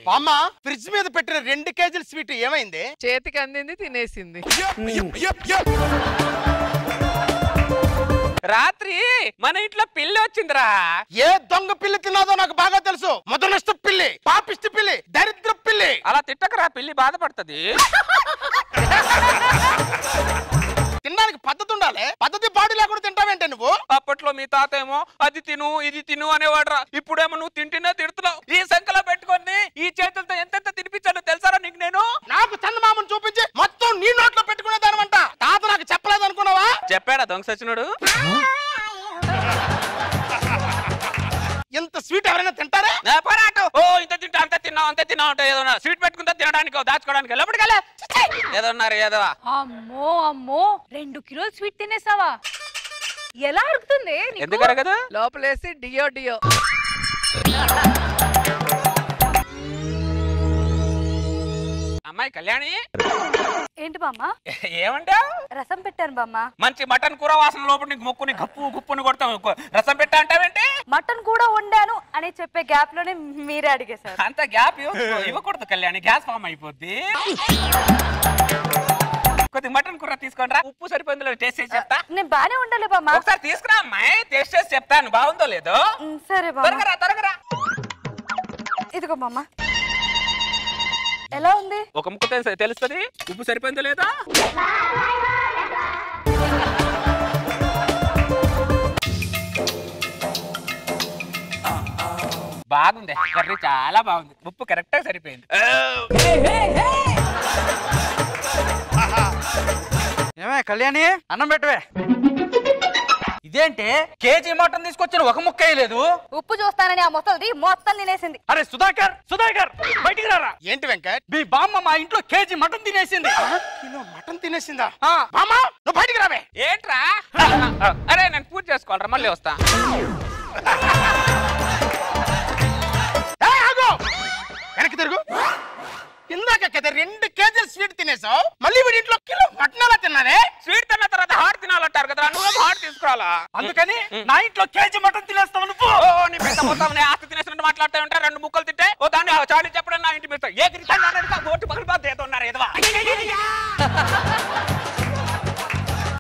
బామ్మ ఫ్రిడ్జ్ మీద పెట్టిన 2 కేజీల స్వీట్ ఏమైంది? చేతికి అందింది తినేసింది. రాత్రి మన ఇంట్లో పిల్లి వచ్చిందిరా. ఏ దొంగ పిల్లి తిన్నాదో నాకు బాగా తెలుసు. మొదలష్ట పిల్లి, పాపిష్టి పిల్లి, దరిద్ర పిల్లి. అలా తిట్టకరా, పిల్లి బాధపడుతుంది. తినడానికి పద్ధతి ఉండాలి. పద్ధతి బాడీ లేకుండా తింటావేంటే నువ్వు? అప్పట్లో మీ తాత ఏమో అది తిను ఇది తిను అనేవాడురా. ఇప్పుడేమో నువ్వు తింటేనే తిడుతున్నావు. ఈ సంఖ్యలో పెట్టుకొని ఈ చేతులతో ఎంతెంత తినిపించానో తెలుసారా నీకు? నేను నాకు చందమామను చూపించి మొత్తం నీ నోట్లో పెట్టుకునే దానివంట. తాత నాకు చెప్పలేదు అనుకున్నావా? చెప్పాడా దొంగ సచ్చినోడు? ఇంత స్వీట్ ఎవరైనా తింటారా? ఓ ఇంత తింటా అంత తిన్నావు అంతే తిన్నావు అంటే ఏదో స్వీట్ పెట్టుకుంటా తినడానికి దాచుకోవడానికి లోపలికి ఏదన్నారు ఏదో. అమ్మో అమ్మో 2 కిలోలు స్వీట్ తినేసావా? ఎలా అరుగుతుంది? ఎందుకరా కదా లోపలేసి డియో డియో. అమ్మాయి కళ్యాణి. ఏంటి బామ్మ? ఏమంటావు? రసం పెట్టాను బామ్మ. మంచి మటన్ కూర వాసన లోపల నీకు ముక్కుని గప్పు గుప్పుని కొడతావు. రసం పెట్టా అంటావేంటి? మటన్ కూడా వండాను అని చెప్పే గ్యాప్ లోనే మీరే అడిగేశారు. అంత గ్యాప్ ఇవ్వకూడదు కళ్యాణి, గ్యాస్ ఫామ్ అయిపోద్ది. కొద్ది మటన్ కూర తీసుకోండి రా. ఉప్పు సరిపోయిందో టేస్ట్ చేసి చెప్తా. నేను బానే ఉండాలి బామ్మ. ఒకసారి తీసుకురా అమ్మాయి, టేస్ట్ చేసి చెప్తాను బాగుందో లేదో. సరే బామ్మ. త్వరగా త్వరగా. ఇదిగో బామ్మ. ఎలా ఉంది? ఒక ముక్క తెలుస్తుంది ఉప్పు సరిపోయిందో లేదో. బాగుంది కర్రీ, చాలా బాగుంది. ఉప్పు కరెక్ట్ గా సరిపోయింది. ఏమే కళ్యాణి, అన్నం పెట్టవే. ఇదేంటే కేజీ మటన్ తీసుకొచ్చిన ఒక ముక్క వేయలేదు. ఉప్పు చూస్తానని ఆ ముసలిది మొత్తం తినేసింది. అరే సుధాకర్, సుధాకర్ బయటికి రారా. ఏంటి వెంకట్? మీ బామ్మ మా ఇంట్లో కేజీ మటన్ తినేసింది. కిలో మటన్ తినేసిందా? బామ్మ నువ్వు బయటికి రావే. ఏంట్రా? అరే నేను పూజ చేసుకోవాలరా, మళ్ళీ వస్తా. వెనక్కి తిరుగు. ఇందాక కదా 2 కేజీల స్వీట్ తినేసావు, మళ్ళీ వీడి ఇంట్లో కిలో మటన్ అలా తిన్నానే. స్వీట్ తిన్న తర్వాత హాట్ తినాలంటారు కదా, నువ్వు హాట్ తీసుకురాలా. అందుకని నా ఇంట్లో కేజీ మటన్ తినేస్తావు నువ్వు. నీ పెద్ద మొత్తం ఆస్తి తినేసినట్టు మాట్లాడుతూ ఉంటా. 2 ముక్కలు తింటే ఓ దాన్ని చాలి చెప్పడం నా ఇంటి మీద ఏ ఓటు పగిలిపోతే ఉన్నారు ఏదవా.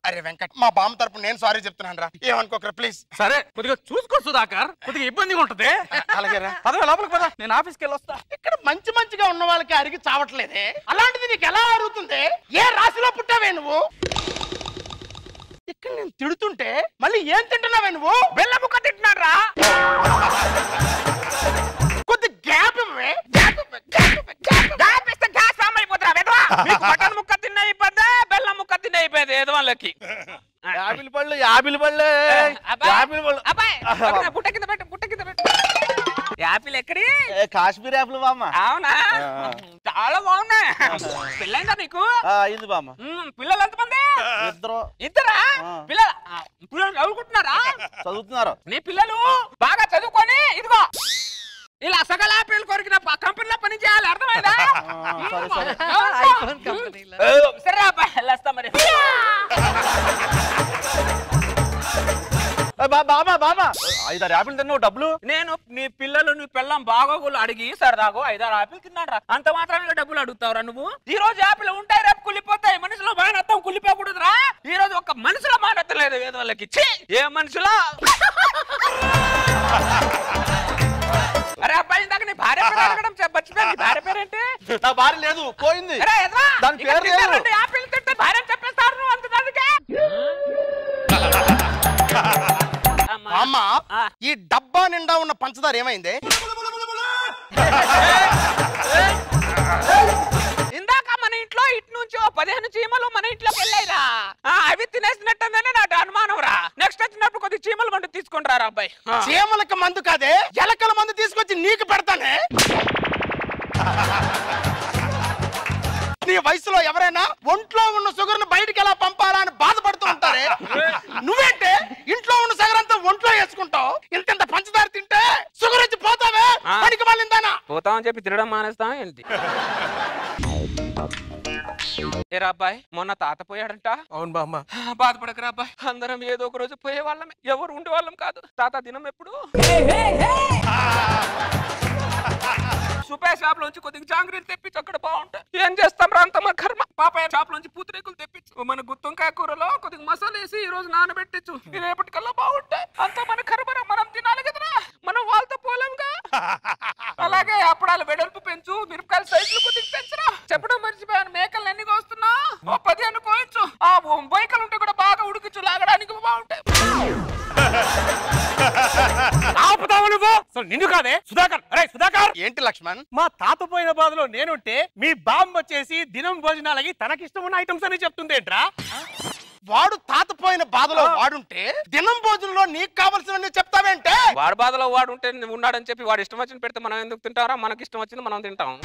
అరే వెంకట్, మా బామ్మ తరపు నేను సారీ చెప్తున్నాను రా, ఏమనుకోకరా ప్లీజ్. సరే కొద్దిగా చూసుకో సుధాకర్, కొద్దిగా ఇబ్బందిగా ఉంటది. అలాగేరా, పదవి లోపలికి పద, నేను ఆఫీస్కి వెళ్ళి వస్తా. ఇక్కడ మంచిగా ఉన్న వాళ్ళకి అరిగి చావట్లేదే, అలాంటిది నీకు ఎలా అరుగుతుంది? ఏ రాశిలో పుట్టావే నువ్వు? ఇక్కడ నేను తిడుతుంటే మళ్ళీ ఏం తింటున్నావే నువ్వు? బెల్ల ముక్క తింటున్నాడు రా. కొద్ది గ్యాప్ ఇవ్వే. మటన్ ముక్క తిన్న అయిపోద్దా, బెల్లం ముక్క తిన్న అయిపోయింది ఏదో వాళ్ళకి. యాపిల్ పళ్ళు, యాపిల్ పళ్ళు, యాపిల్ పళ్ళు. అబ్బాయి పుట్ట కింద పెట్టు, పుట్ట కింద పెట్టు. యాపిల్ ఎక్కడి? కాశ్మీర్ యాపిల్ బామ్మ. అవునా, చాలా బాగున్నాయి. పిల్లైందా నీకు? ఇది బామ్మ. పిల్లలు ఎంతమంది? ఇద్దరా పిల్లలు చదువుకుంటున్నారా? చదువుతున్నారు. నీ పిల్లలు బాగా చదువుకొని ఇదిగో ఇలా సగల యాపిల్ కొరికిన కంపెనీలో పని చేయాలి, అర్థమైందా? సరే అబ్బాయి వెళ్ళొస్తా మరి. బాబా బాబా 5-6 యాపిల్ తిన్నావు, డబ్బులు? నేను నీ పిల్లలు నీ పిల్లం బాగోగులు అడిగి సరదాగో 5-6 యాపిల్ తిన్నాడు రా. అంత మాత్రమే డబ్బులు అడుగుతావురా నువ్వు? ఈ రోజు యాపిల్ ఉంటాయి, రేపు కుళ్ళిపోతాయి. మనుషులో మానత్వం కుళ్ళిపోకూడదురా. ఈ రోజు ఒక మనుషులో మానత్వం లేదు వేద వాళ్ళకి. ఏ మనుషులో? అరే అబ్బాయి ఇందాక నీ భార్య పేరు అడగడం మర్చిపోయాను. నీ భార్య పేరేంటి? నా భార్య లేదు, పోయింది. దాని పేరు లేదు. యాపిల్ తింటే భార్య చెప్పేస్తారు నువ్వు అంత దానికి. అమ్మ, ఈ డబ్బా నిండా ఉన్న పంచదార ఏమైంది? ఇందాక మన ఇంట్లో ఇటు నుంచి 15 చీమలు మన ఇంట్లోకి వెళ్ళాయిరా. అవి తినేసినట్టుందని నాకు అనుమానం రా. నెక్స్ట్ వచ్చినప్పుడు కొద్ది చీమల మందు తీసుకుని రా అబ్బాయి. చీమలకు మందు కాదే, ఎలకల మందు తీసుకొచ్చి నీకు పెడతానే. నీ వయసులో ఎవరైనా ఒంట్లో ఉన్న షుగర్ ను బయటికి ఎలా పంపాలా అని బాధపడుతూ ఉంటారే, నువ్వేంటే ఇంట్లో ఉన్న షుగర్ అంతా ఒంట్లో వేసుకుంటావు? ఇంత పంచదార తింటే షుగర్ వచ్చి పోతావే, పనికి మాలిందానా? పోతామని చెప్పి తినడం మానేస్తాం ఏంటి? ఏరా అబ్బాయి, మొన్న తాత పోయాడంట. అవును బామ్మ. బాధపడకరా అబ్బాయి, అందరం ఏదో ఒక రోజు పోయే వాళ్ళమే, ఎవరు ఉండే వాళ్ళం కాదు. తాత దినం ఎప్పుడు? సుబ్బయ్య షాప్ లోంచి కొద్దిగా జాంగ్రీలు తెప్పించు, అక్కడ బాగుంటాయి. ఏం చేస్తాం రా, అంత మన కర్మ. పాపయ్య షాప్ లోంచి పూతరేకులు తెప్పించు, మన గుత్తొంకాయ కూరలో కొద్దిగా మసాలా వేసి ఈ రోజు నానబెట్టించు, రేపటికల్లా బాగుంటాయి. అంత మన కర్మ, మనం తినాలి కదరా, మనం వాళ్ళతో పోలేంగా. అలాగే అప్పుడాలు వెడల్పు పెంచు, మిరపకాయల సైజులు కొద్దిగా పెంచురా. చెప్పడం మర్చిపోయాను, మేకలు ఎన్ని కోస్తున్నా 10 కోయించు. ఆ బొయ్కలు ఉంటే కూడా బాగా ఉడికించు, లాగడానికి బాగుంటాయి. నిన్ను కాదే సుధాకర్. అరే సుధాకర్, ఏంటి లక్ష్మణ్? మా తాత పోయిన బాధలో నేనుంటే మీ బామ్మ వచ్చేసి దినం భోజనాలకి తనకిష్టం ఉన్న ఐటమ్స్ అని చెప్తుంది ఏంట్రా? వాడు తాత పోయిన బాధలో వాడుంటే దినం భోజనంలో నీకు కావలసినవన్నీ చెప్తావేంటే? వాడు బాధలో వాడు ఉంటే ఉన్నాడని చెప్పి వాడు ఇష్టం వచ్చిన పెడితే మనం ఎందుకు తింటారా? మనకి ఇష్టం వచ్చింది మనం తింటాం.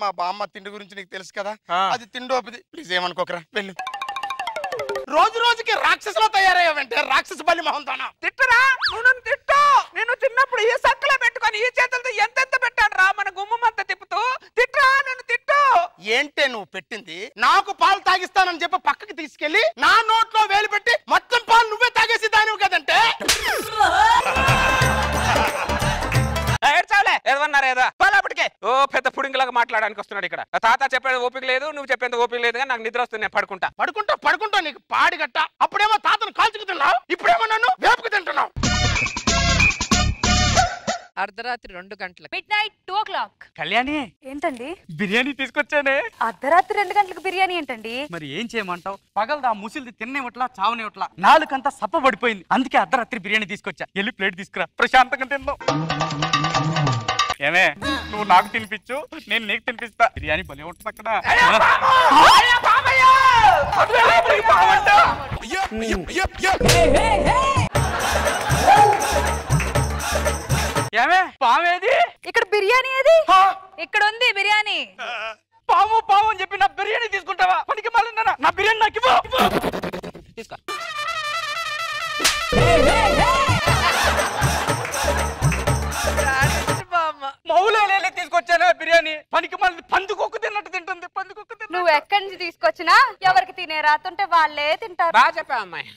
మా బామ్మ తిండి గురించి నీకు తెలుసు కదా, అది తిండోపిది. ప్లీజ్ ఏమనుకోకరా, వెళ్ళు. రోజు రోజుకి రాక్షసులో తయారయ్యావంటే రాక్షస బలి మొహంతోనా? తిట్టరా, నువ్వు నన్ను తిట్టు. నేను చిన్నప్పుడు ఈ సంకలో పెట్టుకొని ఈ చేతులతో ఎంతెంత పెట్టాను రా, మన గుమ్మంతా తిప్పుతూ. తిట్టరా, నన్ను తిట్టు. ఏంటే నువ్వు పెట్టింది? నాకు పాలు తాగిస్తానని చెప్పి పక్కకి తీసుకెళ్లి నా నోట్లో వేలు పెట్టి మొత్తం పాలు నువ్వే తాగేసి దానివి కదంటే. ఏడ్చావులే, ఏదన్నారా ఏదో పాలప్పటికే. ఓ పెద్ద పుడింగిలాగా మాట్లాడడానికి వస్తున్నాడు ఇక్కడ. తాత చెప్పేది ఓపిక లేదు, నువ్వు చెప్పేది ఓపిక లేదు, కానీ నాకు నిద్ర వస్తుంది, నేను పడుకుంటా. పడుకుంటా నీకు పాడి గట్ట. అప్పుడేమో తాతను కాల్చుకు తిన్నావు, ఇప్పుడేమో నన్ను వేపుకు తింటున్నావు. అర్ధరాత్రి 2 గంటలకు midnight 2 o'clock. కళ్యాణి, ఏంటండి బిర్యానీ తీసుకొచ్చానే. అర్ధరాత్రి 2 గంటలకు బిర్యానీ ఏంటండి? మరి ఏం చేయమంటావు? పగలదా ముసిలిది తిన్నేవట్లా చావనేవట్లా, నాలుకంతా సప్ప పడిపోయింది. అందుకే అర్ధరాత్రి బిర్యానీ తీసుకొచ్చా. వెళ్ళి ప్లేట్ తీసుకురా, ప్రశాంతంగా తిందాం. ఏమే, నువ్వు నాకు తినిపించు, నేను నీకు తినిపిస్తా. బిర్యానీ భలే ఉంటుంది అక్కడ. ఏమే, పామేది? ఇక్కడ బిర్యానీ ఏది? ఇక్కడ ఉంది బిర్యానీ. పాము పాము అని చెప్పి నా బిర్యానీ తీసుకుంటావా? పనికి మళ్ళీ నా బిర్యానీ నాకు ఇవ్వు. తీసుకో. మౌలే తీసుకొచ్చాను బిర్యానీ. పనికి మళ్ళీ పందుకొక్కు తిన్నట్టు తింటుంది. పందుకొక్కు తిన్న. నువ్వు ఎక్కడి నుంచి తీసుకొచ్చినా ఎవరికి తినే రాతుంటే వాళ్ళే తింటారు. బాగా చెప్పా అమ్మాయి.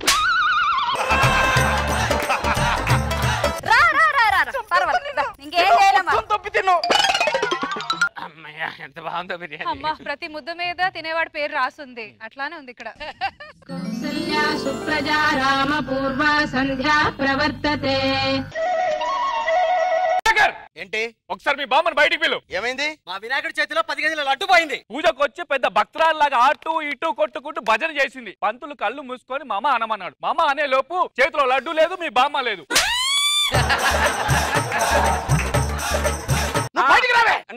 రా రా రా రా రా. పర్వాలేదు, ఇంకేం చేయలేమా? తప్పి తిను. అమ్మయ్య, ఎంత బాగుందో బిర్యానీ. అమ్మా, ప్రతి ముద్ద మీద తినేవాడి పేరు రాసుంది. అట్లానే ఉంది ఇక్కడ. కౌసల్యా సుప్రజా రామ పూర్వ సంధ్యా ప్రవర్తతే. ఏంటి? ఒకసారి మీ బామ్మని బయటికి పిలు. ఏమైంది? మా వినాయకుడి చేతిలో 10 గజాల లడ్డు పోయింది. పూజకు వచ్చి పెద్ద భక్తురాల్లాగా అటు ఇటు కొట్టుకుంటూ భజన చేసింది. పంతులు కళ్ళు మూసుకొని మామ అనమన్నాడు. మామ అనే లోపు చేతిలో లడ్డు లేదు, మీ బామ్మ లేదు.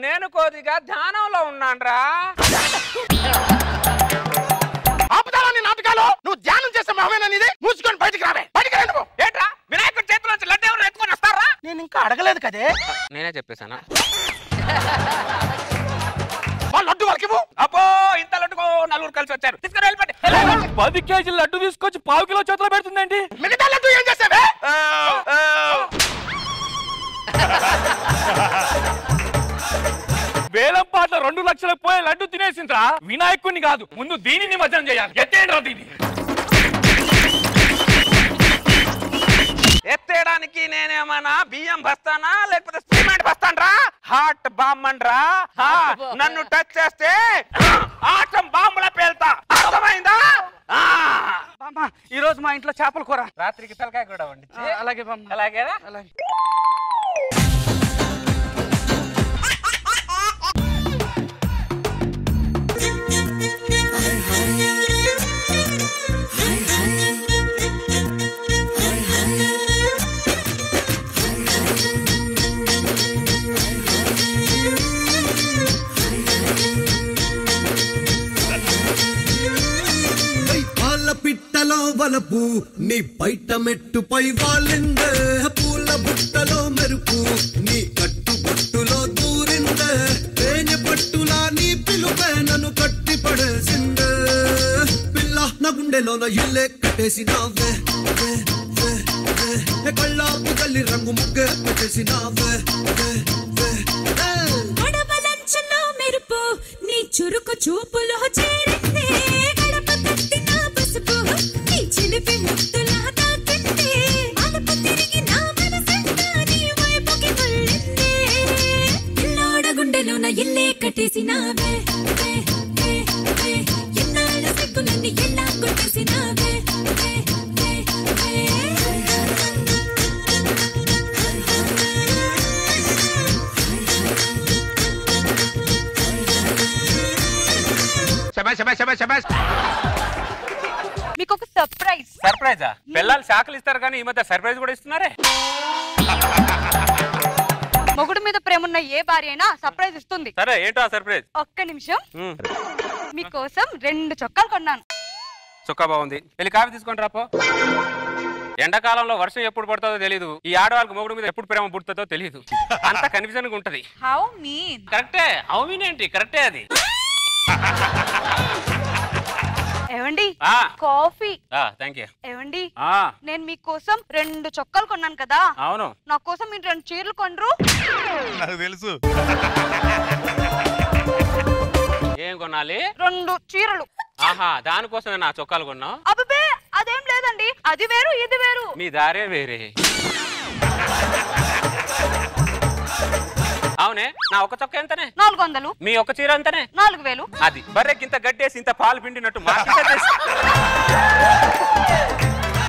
నేను కొద్దిగా ధ్యానంలో ఉన్నాన్రా. ఆపుతావా నీ నాటకాలు? నువ్వు ధ్యానం చేసే మొహమేనా నీది? మూసుకొని బయటికి రావే. బయటికి రా నువ్వు. ఏంట్రా, వినాయకుడి చేతిలోంచి లడ్డు ఎవరు ఎత్తుకొని వస్తారా? నేను ఇంకా అడగలేదు కదే. నేనే చెప్పేశానా? వాళ్ళ లడ్డు వాళ్ళకి ఇవ్వు. అబ్బో, ఇంత లడ్డుకో 4 కలిసి వచ్చారు. తీసుకుని వెళ్ళిపోండి. 10 కేజీల లడ్డు తీసుకొచ్చి 1/2 కిలో చేతిలో పెడుతుందేంటి? మిగతా లడ్డు ఏం చేసావే? వేలం పాటలో 2 లక్షలకు పోయే లడ్డు తినేసిందిరా. వినాయకుడిని కాదు, ముందు దీనిని నిమజ్జనం చేయాలి. ఎత్తేండ్రా దీన్ని. ఎత్తేయడానికి నేనేమన్నా బియ్యం బస్తానా లేకపోతే సిమెంట్ బస్తాన్రా? హాట్ బాంబన్రా. నన్ను టచ్ చేస్తే ఆటం బాంబుల పేల్తా. అర్థమైందా? బామ్మ, ఈ రోజు మా ఇంట్లో చేపల కూర. రాత్రికి తలకాయ కూడా వండి. అలాగే బామ్మ. అలాగేనా? అలాగే. పిట్టలో వలపు నీ బయట మెట్టుపై వాలిందే. పూల బుట్టలో మెరుపు నీ కట్టు బొట్టులో దూరిందే. తేనె పట్టులా నీ పిలుపే నన్ను కట్టి పడేసిందే. పిల్ల నా గుండెలోన ఇల్లే కట్టేసినావే. కళ్ళాపు కల్లి రంగు ముగ్గే పెట్టేసినావే. మెరుపు నీ చురుకు చూపులో చేరింది. గడప తట్టిన పసుపు నీ చిలిపి ముద్దులా తాకింది. అలుపు తిరిగి నా మనసంతా నీ వైపు మీకు ఒక సర్ప్రైజ్. సర్ప్రైజా? పిల్లలు శాఖలు ఇస్తారు కానీ ఈ మధ్య సర్ప్రైజ్ కూడా ఇస్తున్నారే. మొగుడు మీద ప్రేమ ఉన్న ఏ భార్య అయినా సర్ప్రైజ్ ఇస్తుంది. సరే ఏంటో ఆ సర్ప్రైజ్? ఒక్క నిమిషం. మీకోసం 2 చొక్కాలు కొన్నాను. చొక్కా బాగుంది. వెళ్ళి కాఫీ తీసుకొని రాపో. ఎండాకాలంలో వర్షం ఎప్పుడు పడుతుందో తెలియదు. ఈ ఆడవాళ్ళకి మొగుడు మీద ఎప్పుడు ప్రేమ పుడుతుందో తెలియదు. అంత కన్ఫ్యూజన్ గా ఉంటది. How mean? కరెక్టే. హౌ మీన్ ఏంటి? కరెక్టే అది. ఏవండి కాఫీ? Thank you. ఏవండి నేను మీకోసం 2 చొక్కాలు కొన్నాను కదా. అవును. నా కోసం మీరు 2 చీరలు కొనరు? నాకు తెలుసు. ఏం కొనాలి? 2 చీరలు. ఆహా, దానికోసమే నా చొక్కాలు కొన్నావు? అబ్బే అదేం లేదండి, అది వేరు ఇది వేరు. మీ దారే వేరే. అవునే, నా ఒక చొక్క ఎంతనే? 400. మీ ఒక చీర ఎంతనే? 4000. అది బర్రెకి ఇంత గడ్డేసి ఇంత పాలు పిండినట్టు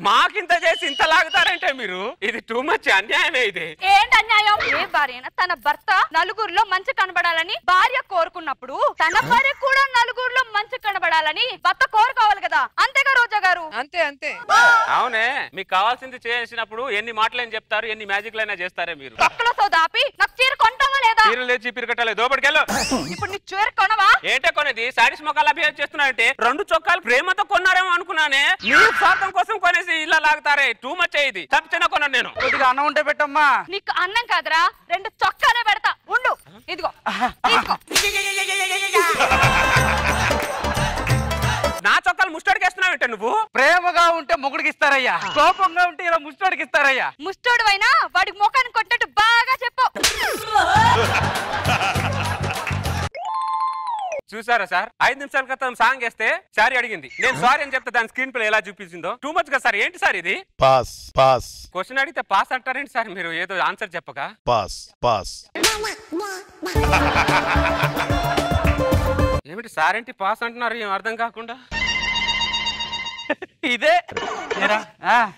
మాకింత చేసి ఇంత లాగుతారంటే మీరు, ఇది టూ మచ్ అన్యాయమే. ఇది ఏంటి అన్యాయం? ఏ భార్య తన భర్త నలుగురిలో మంచి కనబడాలని భార్య కోరుకున్నప్పుడు తన భార్య కూడా నలుగురిలో మంచి కనబడాలని భర్త కోరుకోవాలి కదా. అంతేగా రోజా గారు? అంతే అంతే. అవునే, మీకు కావాల్సింది చేసినప్పుడు ఎన్ని మాటలైనా చెప్తారు, ఎన్ని మ్యాజిక్లైనా చేస్తారే మీరు. పక్కల సోదాపి నాకు చీర కొంటావా లేదా? చీరలు లేచి చీపిరి కట్టాలి. దోపడికెళ్ళు. ఇప్పుడు నీ చీర కొనవా? ఏంటే కొనేది? సాడిస్ మొక్కలు బిహేవ్ చేస్తున్నారంటే 2 చొక్కాలు ప్రేమతో కొన్నారేమో అనుకున్నానే. మీ స్వార్థం కోసం కొనేసి ఇలా లాగుతారే. టూ మచ్ అయ్యింది. తప్పినా కొన్నాను నేను. కొద్దిగా అన్నం ఉంటే పెట్టమ్మా. నీకు అన్నం కాదురా, 2 చొక్కాలే పెడతా. ఉండు, ఇదిగో తీసుకో. నా చొక్కాలు ముస్టడికేస్తున్నావు నువ్వు? ప్రేమగా ఉంటే మొగుడికి ఇస్తారయ్యా, కోపంగా ఉంటే ఇలా ముస్టోడికి ఇస్తారయ్యా. ముస్టోడు అయినా వాడికి ముఖాన్ని కొట్టినట్టు బాగా చెప్పు. చూసారా సార్, 5 నిమిషాల క్రితం సాంగ్ వేస్తే సారీ అడిగింది. నేను సారీ అని చెప్తే దాని స్క్రీన్ ప్లే ఎలా చూపించిందో. టూ మచ్ గా సార్. ఏంటి సార్ ఇది? Pass pass. క్వశ్చన్ అడిగితే పాస్ అంటారేంటి సార్ మీరు? ఏదో ఆన్సర్ చెప్పక. Pass pass. ఏమిటి సార్ ఏంటి పాస్ అంటున్నారు? ఏం అర్థం కాకుండా. ఇదే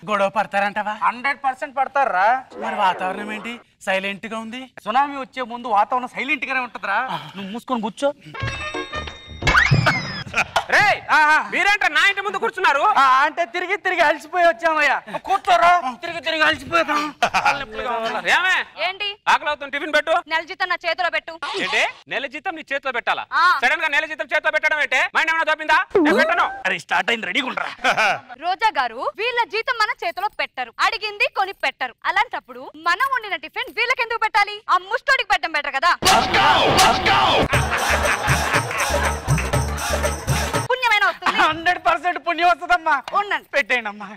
గొడవ పడతారంటవా? 100% పడతారా. మరి వాతావరణం ఏంటి? సైలెంట్ గా ఉంది. సునామీ వచ్చే ముందు వాతావరణం సైలెంట్ గానే ఉంటదిరా. నువ్వు మూసుకొని కూర్చో. మీరేంటే నా ఇంటి ముందు కూర్చున్నారు? అంటే తిరిగి తిరిగి అలసిపోయి వచ్చామయ్యా. కూర్చోరా. తిరిగి తిరిగి అలసిపోయాం. ఏంటి? ఆకలి అవుతుంది, టిఫిన్ పెట్టు. నెల జీతం నా చేతిలో పెట్టు. ఏంటి? నెల జీతం నీ చేతిలో పెట్టాలా? సడన్ గా నెల జీతం చేతిలో పెట్టడం ఏంటే? మైండ్ ఏమైనా తప్పిందా? పెట్టను. అరే స్టార్ట్ అయింది, రెడీగా ఉండరా. రోజా గారు, వీళ్ళ జీతం మన చేతిలో పెట్టరు, అడిగింది కొని పెట్టరు. అలాంటప్పుడు మనం వండిన టిఫిన్ వీళ్ళకి ఎందుకు పెట్టాలి? ఆ ముస్టోడికి పెట్టడం బెటర్ కదా. పుణ్యమైన వస్తుంది. 100% పుణ్యం వస్తుందమ్మా. ఉండండి, పెట్టేయండి అమ్మా.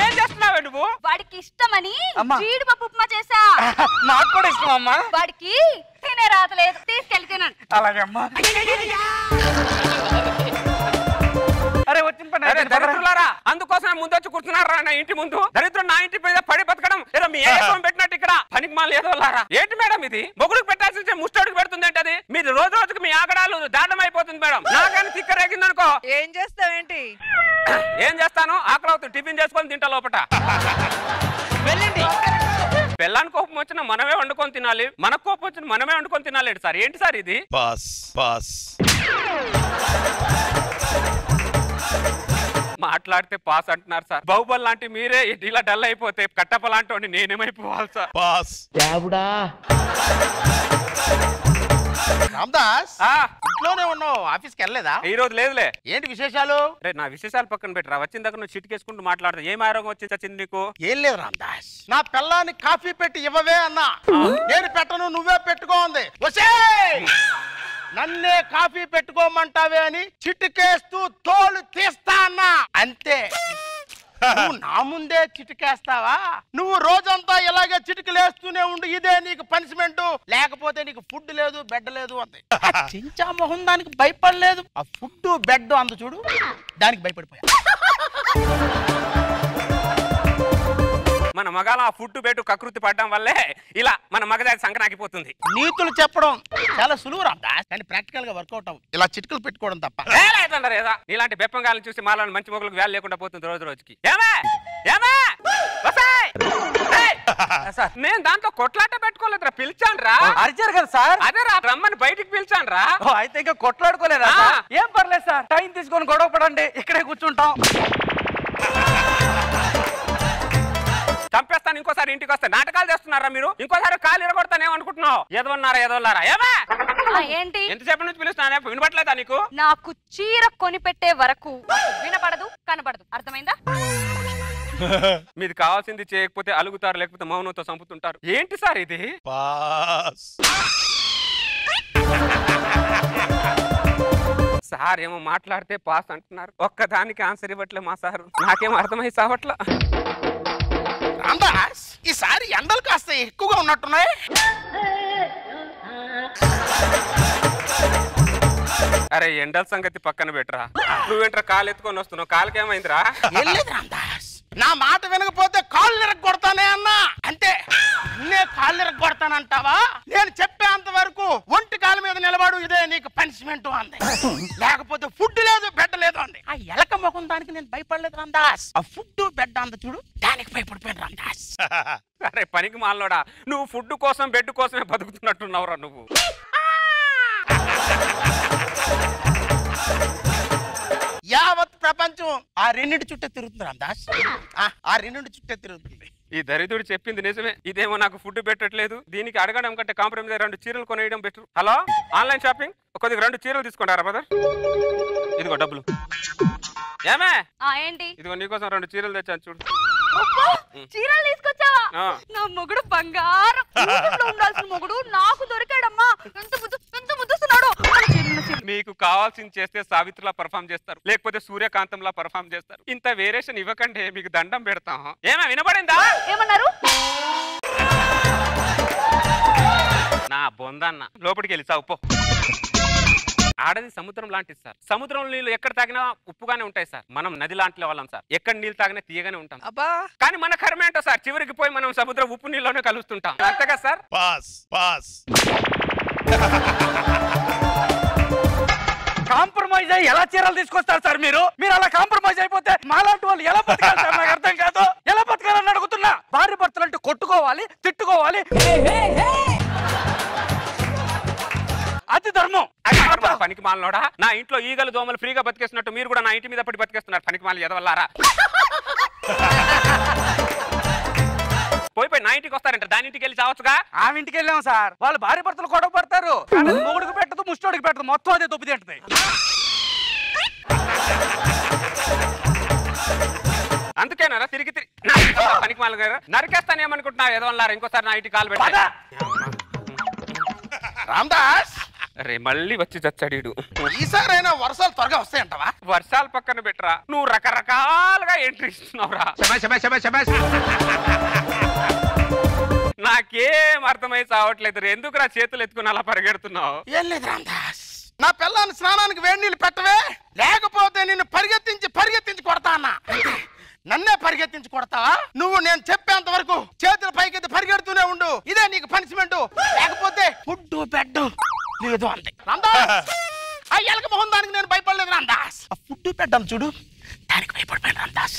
ఏం చేస్తున్నావే నువ్వు? వాడికి ఇష్టమని అమ్మా. జీడిపప్పు ఉప్మా చేసా. నాకు కూడా ఇష్టం అమ్మా. వాడికి తినే రాతలేదు, తీసుకెళ్ళి తినండి. అలాగే అమ్మా. అరే వచ్చిన పని. దరిద్రులారా, అందుకోసం ముందొచ్చి కూర్చున్నారా నా ఇంటి ముందు? దరిద్రుడు నా ఇంటి మీద పడి బతకడం ఏదో మీ ఏకం పెట్టినట్టు ఇక్కడ పనికి మాల ఏదోలారా. ఏంటి మేడం ఇది? మొగుడికి పెట్టాల్సి ముస్టోడికి పెడుతుంది ఏంటి? అది మీరు రోజు రోజుకి మీ ఆగడాలు దారుణం అయిపోతుంది మేడం. నాకని తిక్కరేగింది అనుకో. ఏం చేస్తావేంటి? ఏం చేస్తాను? ఆకలి అవుతుంది, టిఫిన్ చేసుకొని తింటా లోపట. వెళ్ళండి. పెళ్ళానికి కోపం వచ్చినా మనమే వండుకొని తినాలి, మనకు కోపం వచ్చిన మనమే వండుకొని తినాలి సార్. ఏంటి సార్ ఇది? Pass pass. మాట్లాడితే పాస్ అంటున్నారు సార్. బాహుబలి లాంటి మీరే ఇలా డల్ అయిపోతే కట్టప్ప లాంటి నేనేమైపోవాలి సార్? పాస్. రామ్దాస్, ఇంట్లోనే ఉన్నావు, ఆఫీస్కి వెళ్ళలేదా? ఈ రోజు లేదులే. ఏంటి విశేషాలు? నా విశేషాలు పక్కన పెట్టరా. వచ్చిన దగ్గర నువ్వు చిటికేసుకుంటూ మాట్లాడతా. ఏం ఆరోగ్యం వచ్చింది నీకు? ఏం లేదు రామ్దాస్, నా పిల్లాన్ని కాఫీ పెట్టి ఇవ్వవే అన్నా. నేను పెట్టను, నువ్వే పెట్టుకో ఉంది. నన్నే కాఫీ పెట్టుకోమంటావే అని చిటికేస్తూ తోలు తీస్తా అన్నా. అంతే. నువ్వు నా ముందే చిటికేస్తావా? నువ్వు రోజంతా ఇలాగే చిటికలేస్తూనే ఉండు, ఇదే నీకు పనిష్మెంట్. లేకపోతే నీకు ఫుడ్ లేదు, బెడ్ లేదు అంతే. చించా మొహం దానికి భయపడలేదు. ఆ ఫుడ్ బెడ్ అంత చూడు, దానికి భయపడిపోయా. మన మగాల ఆ ఫుడ్ పెట్టు కకృతి పడడం వల్లే ఇలా మన మగజాతి సంకనాకిపోతుంది. నీతులు చెప్పడం చాలా సులువు రాదా, కానీ ప్రాక్టికల్ గా వర్కౌట్ అవ్వదు. ఇలా చిటికలు పెట్టుకోవడం తప్ప. ఇలాంటి బెప్పంగాలను చూసి మాలని మంచి మొగలకు వేలు లేకుండా పోతుంది రోజు రోజుకి. నేను దాంతో కొట్లాట పెట్టుకోలేదురా, పిలిచాను రా. అరిచారు కదా సార్. అదే రా, రమ్మని బయటికి పిలిచాను రా. అయితే ఇంకా కొట్లాడుకోలేదా? ఏం పర్లేదు సార్, టైం తీసుకొని గొడవ పడండి, ఇక్కడే కూర్చుంటాం. చంపేస్తాను, ఇంకోసారి ఇంటికి వస్తే నాటకాలు చేస్తున్నారా మీరు? ఇంకోసారి కాలు ఇరగొడతానేమనుకుంటున్నావు? ఎదవన్నారా ఎదవలారా? ఏంటి ఎంతసేపు నుంచి పిలుస్తున్నా, వినపట్లేదా నీకు? నాకు చీర కొనిపెట్టే వరకు వినపడదు కనపడదు, అర్థమైందా? మీది కావాల్సింది చేయకపోతే అలుగుతారు, లేకపోతే మౌనంతో చంపుతుంటారు. ఏంటి సార్ ఇది? సార్ ఏమో మాట్లాడితే పాస్ అంటున్నారు, ఒక్కదానికి ఆన్సర్ ఇవ్వట్లే మా సార్. నాకేం అర్థమై సావట్ల. రామదాస్, ఈసారి ఎండలు కాస్త ఎక్కువగా ఉన్నట్టున్నాయి. అరే ఎండల సంగతి పక్కన పెట్టరా, నువ్వేంట్రా కాలు ఎత్తుకొని వస్తున్నావు? కాలుకేమైందిరా? ఏం లేదు రామదాస్, నా మాట వినకపోతే కాళ్ళు ఇరగొడతానే అన్నా. అంటే నే కాళ్ళు ఇరగొడతానంటావా? నేను చెప్పేంత వరకు ఒంటి కాలు మీద నిలబడు, ఇదే నీకు పనిష్మెంట్ అంది. లేకపోతే ఫుడ్ లేదు బెడ్ లేదు అంది. ఆ ఎలక ముఖం దానికి నేను భయపడలేదు రామదాస్, ఆ ఫుడ్ బెడ్ అంది చూడు, దానికి భయపడిపోయాను రామదాస్. అరే పనికి మాలోడా, నువ్వు ఫుడ్ కోసం బెడ్ కోసమే బతుకుతున్నట్టున్నావురా నువ్వు. యావత్ ప్రపంచం ఆ రెండింటి చుట్టే తిరుగుతుంది రామదాస్, ఆ రెండింటి చుట్టే తిరుగుతుంది. ఈ దరిద్రుడు చెప్పింది నిజమే. ఇదేమో నాకు ఫుడ్ పెట్టట్లేదు, దీనికి అడగడం కంటే కాంప్రమైజ్ 2 చీరలు కొనేయడం బెటర్. హలో, ఆన్లైన్ షాపింగ్, కొద్దిగా 2 చీరలు తీసుకుంటారా బ్రదర్? ఇదిగో డబ్బులు. ఏమే ఏంటి? ఇదిగో నీకోసం 2 చీరలు తెచ్చాను చూడు. చీరలు తీసుకొచ్చావా? నా మొగుడు బంగారం, ఉండాల్సిన మొగుడు నాకు దొరికాడమ్మా. ఎంత ముద్దుస్తున్నాడు. మీకు కావాల్సింది చేస్తే సావిత్రిలా పర్ఫామ్ చేస్తారు, లేకపోతే సూర్యకాంతంలా పర్ఫామ్ చేస్తారు. ఇంత వేరియేషన్ ఇవ్వకండి, మీకు దండం పెడతాం. ఏమే వినపడిందా? ఏమన్నారు? నా బొందన్న లోపలికి వెళ్ళి చావు. ఆడది సముద్రం లాంటిది సార్. సముద్రం నీళ్ళు ఎక్కడ తాగినా ఉప్పుగానే ఉంటాయి సార్. మనం నది లాంటి వాళ్ళం సార్, ఎక్కడ నీళ్ళు తాగినా తీయగానే ఉంటాం. కానీ మన కర్మ ఏంటో సార్, చివరికి పోయి మనం సముద్రం ఉప్పు నీళ్ళలోనే కలుస్తుంటాం. అంతేగా సార్? కాంప్రమైజ్ అయ్యి ఎలా చీరలు తీసుకొస్తారు సార్ మీరు? మీరు అలా కాంప్రమైజ్ అయిపోతే మాలాంటి వాళ్ళు ఎలా బతకాలి సార్? నాకు అర్థం కాదు. ఎలా బతకాలని అడుగుతున్నా. భార్య భర్తలు అంటే కొట్టుకోవాలి, తిట్టుకోవాలి, అది ధర్మం. పనికి మాలనోడా, నా ఇంట్లో ఈగలు దోమలు ఫ్రీగా బతికేస్తున్నట్టు మీరు కూడా నా ఇంటి మీద పడి బతికేస్తున్నారు. పనికి మాల ఎదవల్లారా. పోయి నా ఇంటికి వస్తారంట, దాని ఇంటికి వెళ్ళి చావచ్చుగా. ఆమె ఇంటికి వెళ్ళాం సార్, వాళ్ళు భార్య భర్తలు గొడవ పడతారు. మొగుడికి పెట్టదు, ముష్టోడికి పెట్టదు, మొత్తం అదే దొబ్బి తింటది. అందుకేనా తిరిగి పనికి మాల గారు నరికేస్తానేమనుకుంటున్నారు ఎదవల్లారా. ఇంకోసారి నా ఇంటికి కాలు పెట్టా. రామదాస్, అరే మళ్ళీ వచ్చి చచ్చాడు. ఈసారైనా వర్షాలు త్వరగా వస్తాయంటవా? వర్షాలు పక్కన పెట్టరా, నువ్వు రకరకాలుగా ఎంట్రీ ఇస్తున్నావురా. నాకేం అర్థమై చావట్లేదు. ఎందుకు నా చేతులు ఎత్తుకుని అలా పరిగెడుతున్నావు? ఏం లేదు రామదాస్, నా పిల్లని స్నానానికి వేడి నీళ్ళు పెట్టవే, లేకపోతే నిన్ను పరిగెత్తించి కొడతా అన్నా. నన్నే పరిగెత్తించి కొడతావా నువ్వు? నేను చెప్పేంత వరకు చేతులు పైకెత్తి పరిగెడుతూనే ఉండు, ఇదే నీకు పనిష్మెంట్. లేకపోతే ఫుడ్ బెడ్ లేదు అంతే. రామదాస్, ఆ ఎలక మొహం దానికి నేను భయపడలేదు రామదాస్, ఆ ఫుడ్ బెడ్ అని చూడు, దానికి భయపడిపోయాను రామదాస్.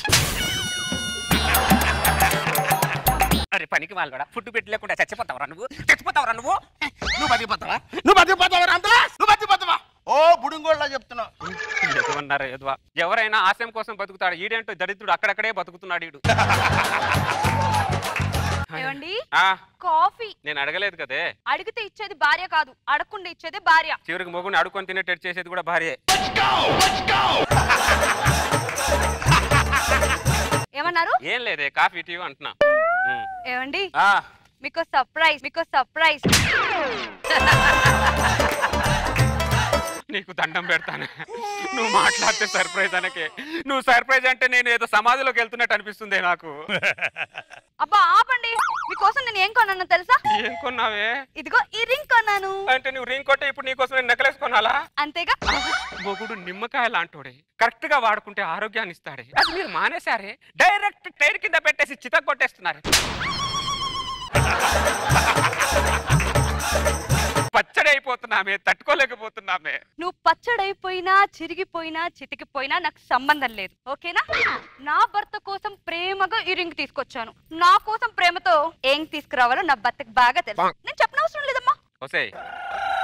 అరే పనికి వాళ్ళు కూడా ఫుడ్ పెట్టి లేకుండా చచ్చిపోతావరా నువ్వు? చచ్చిపోతావరా నువ్వు? నువ్వు బతికిపోతావా రామదాస్? నువ్వు బతికిపోతావా? ఓ బుడుంగోళ్ళ చెప్తున్నావు. ఎదువన్నారా ఎదువా? ఎవరైనా ఆశయం కోసం బతుకుతాడు, ఈడేంటో దరిద్రుడు అక్కడక్కడే బతుకుతున్నాడు ఈడు. ఏమండి, ఆ కాఫీ నేను అడగలేదు కదే. అడిగితే ఇచ్చేది భార్య కాదు, అడగకుండా ఇచ్చేది భార్య. చివరికి మొగుని అడుకొని తినేటట్టు చేసేది కూడా భార్యే. ఏమన్నారు? ఏం లేదే, కాఫీ టీ అంటున్నా. ఏమండి, మీకు సర్ప్రైజ్. నీకు దండం పెడతానే, నువ్వు మాట్లాడితే సర్ప్రైజ్ అనకే. నువ్వు సర్ప్రైజ్ అంటే నేను ఏదో సమాధిలోకి వెళ్తున్నట్టు అనిపిస్తుంది నాకు. అబ్బా ఆపండి, మీకోసం నేను ఏం కొన్నాను తెలుసా? ఏం కొన్నావే? ఇదిగో ఈ రింగ్ కొన్నాను. అంటే నువ్వు రింగ్ కొట్టే ఇప్పుడు నీకోసం నేను నెక్లెస్ కొనాలా? అంతేగా. మొగుడు నిమ్మకాయ లాంటోడే, కరెక్ట్ గా వాడుకుంటే ఆరోగ్యాన్ని ఇస్తాడే. అది మీరు మానేశారే, డైరెక్ట్ టైర్ కింద పెట్టేసి చితక్ కొట్టేస్తున్నారు. పచ్చడి అయిపోతున్నామే, తట్టుకోలేకపోతున్నామే. నువ్వు పచ్చడైపోయినా చిరిగిపోయినా చితికిపోయినా నాకు సంబంధం లేదు, ఓకేనా? నా భర్త కోసం ప్రేమగా ఈ రింగ్ తీసుకొచ్చాను. నా కోసం ప్రేమతో ఏం తీసుకురావాలో నా భర్తకు బాగా తెలుసు. నేను చెప్పనవసరం లేదమ్మా. ఒసేయ్,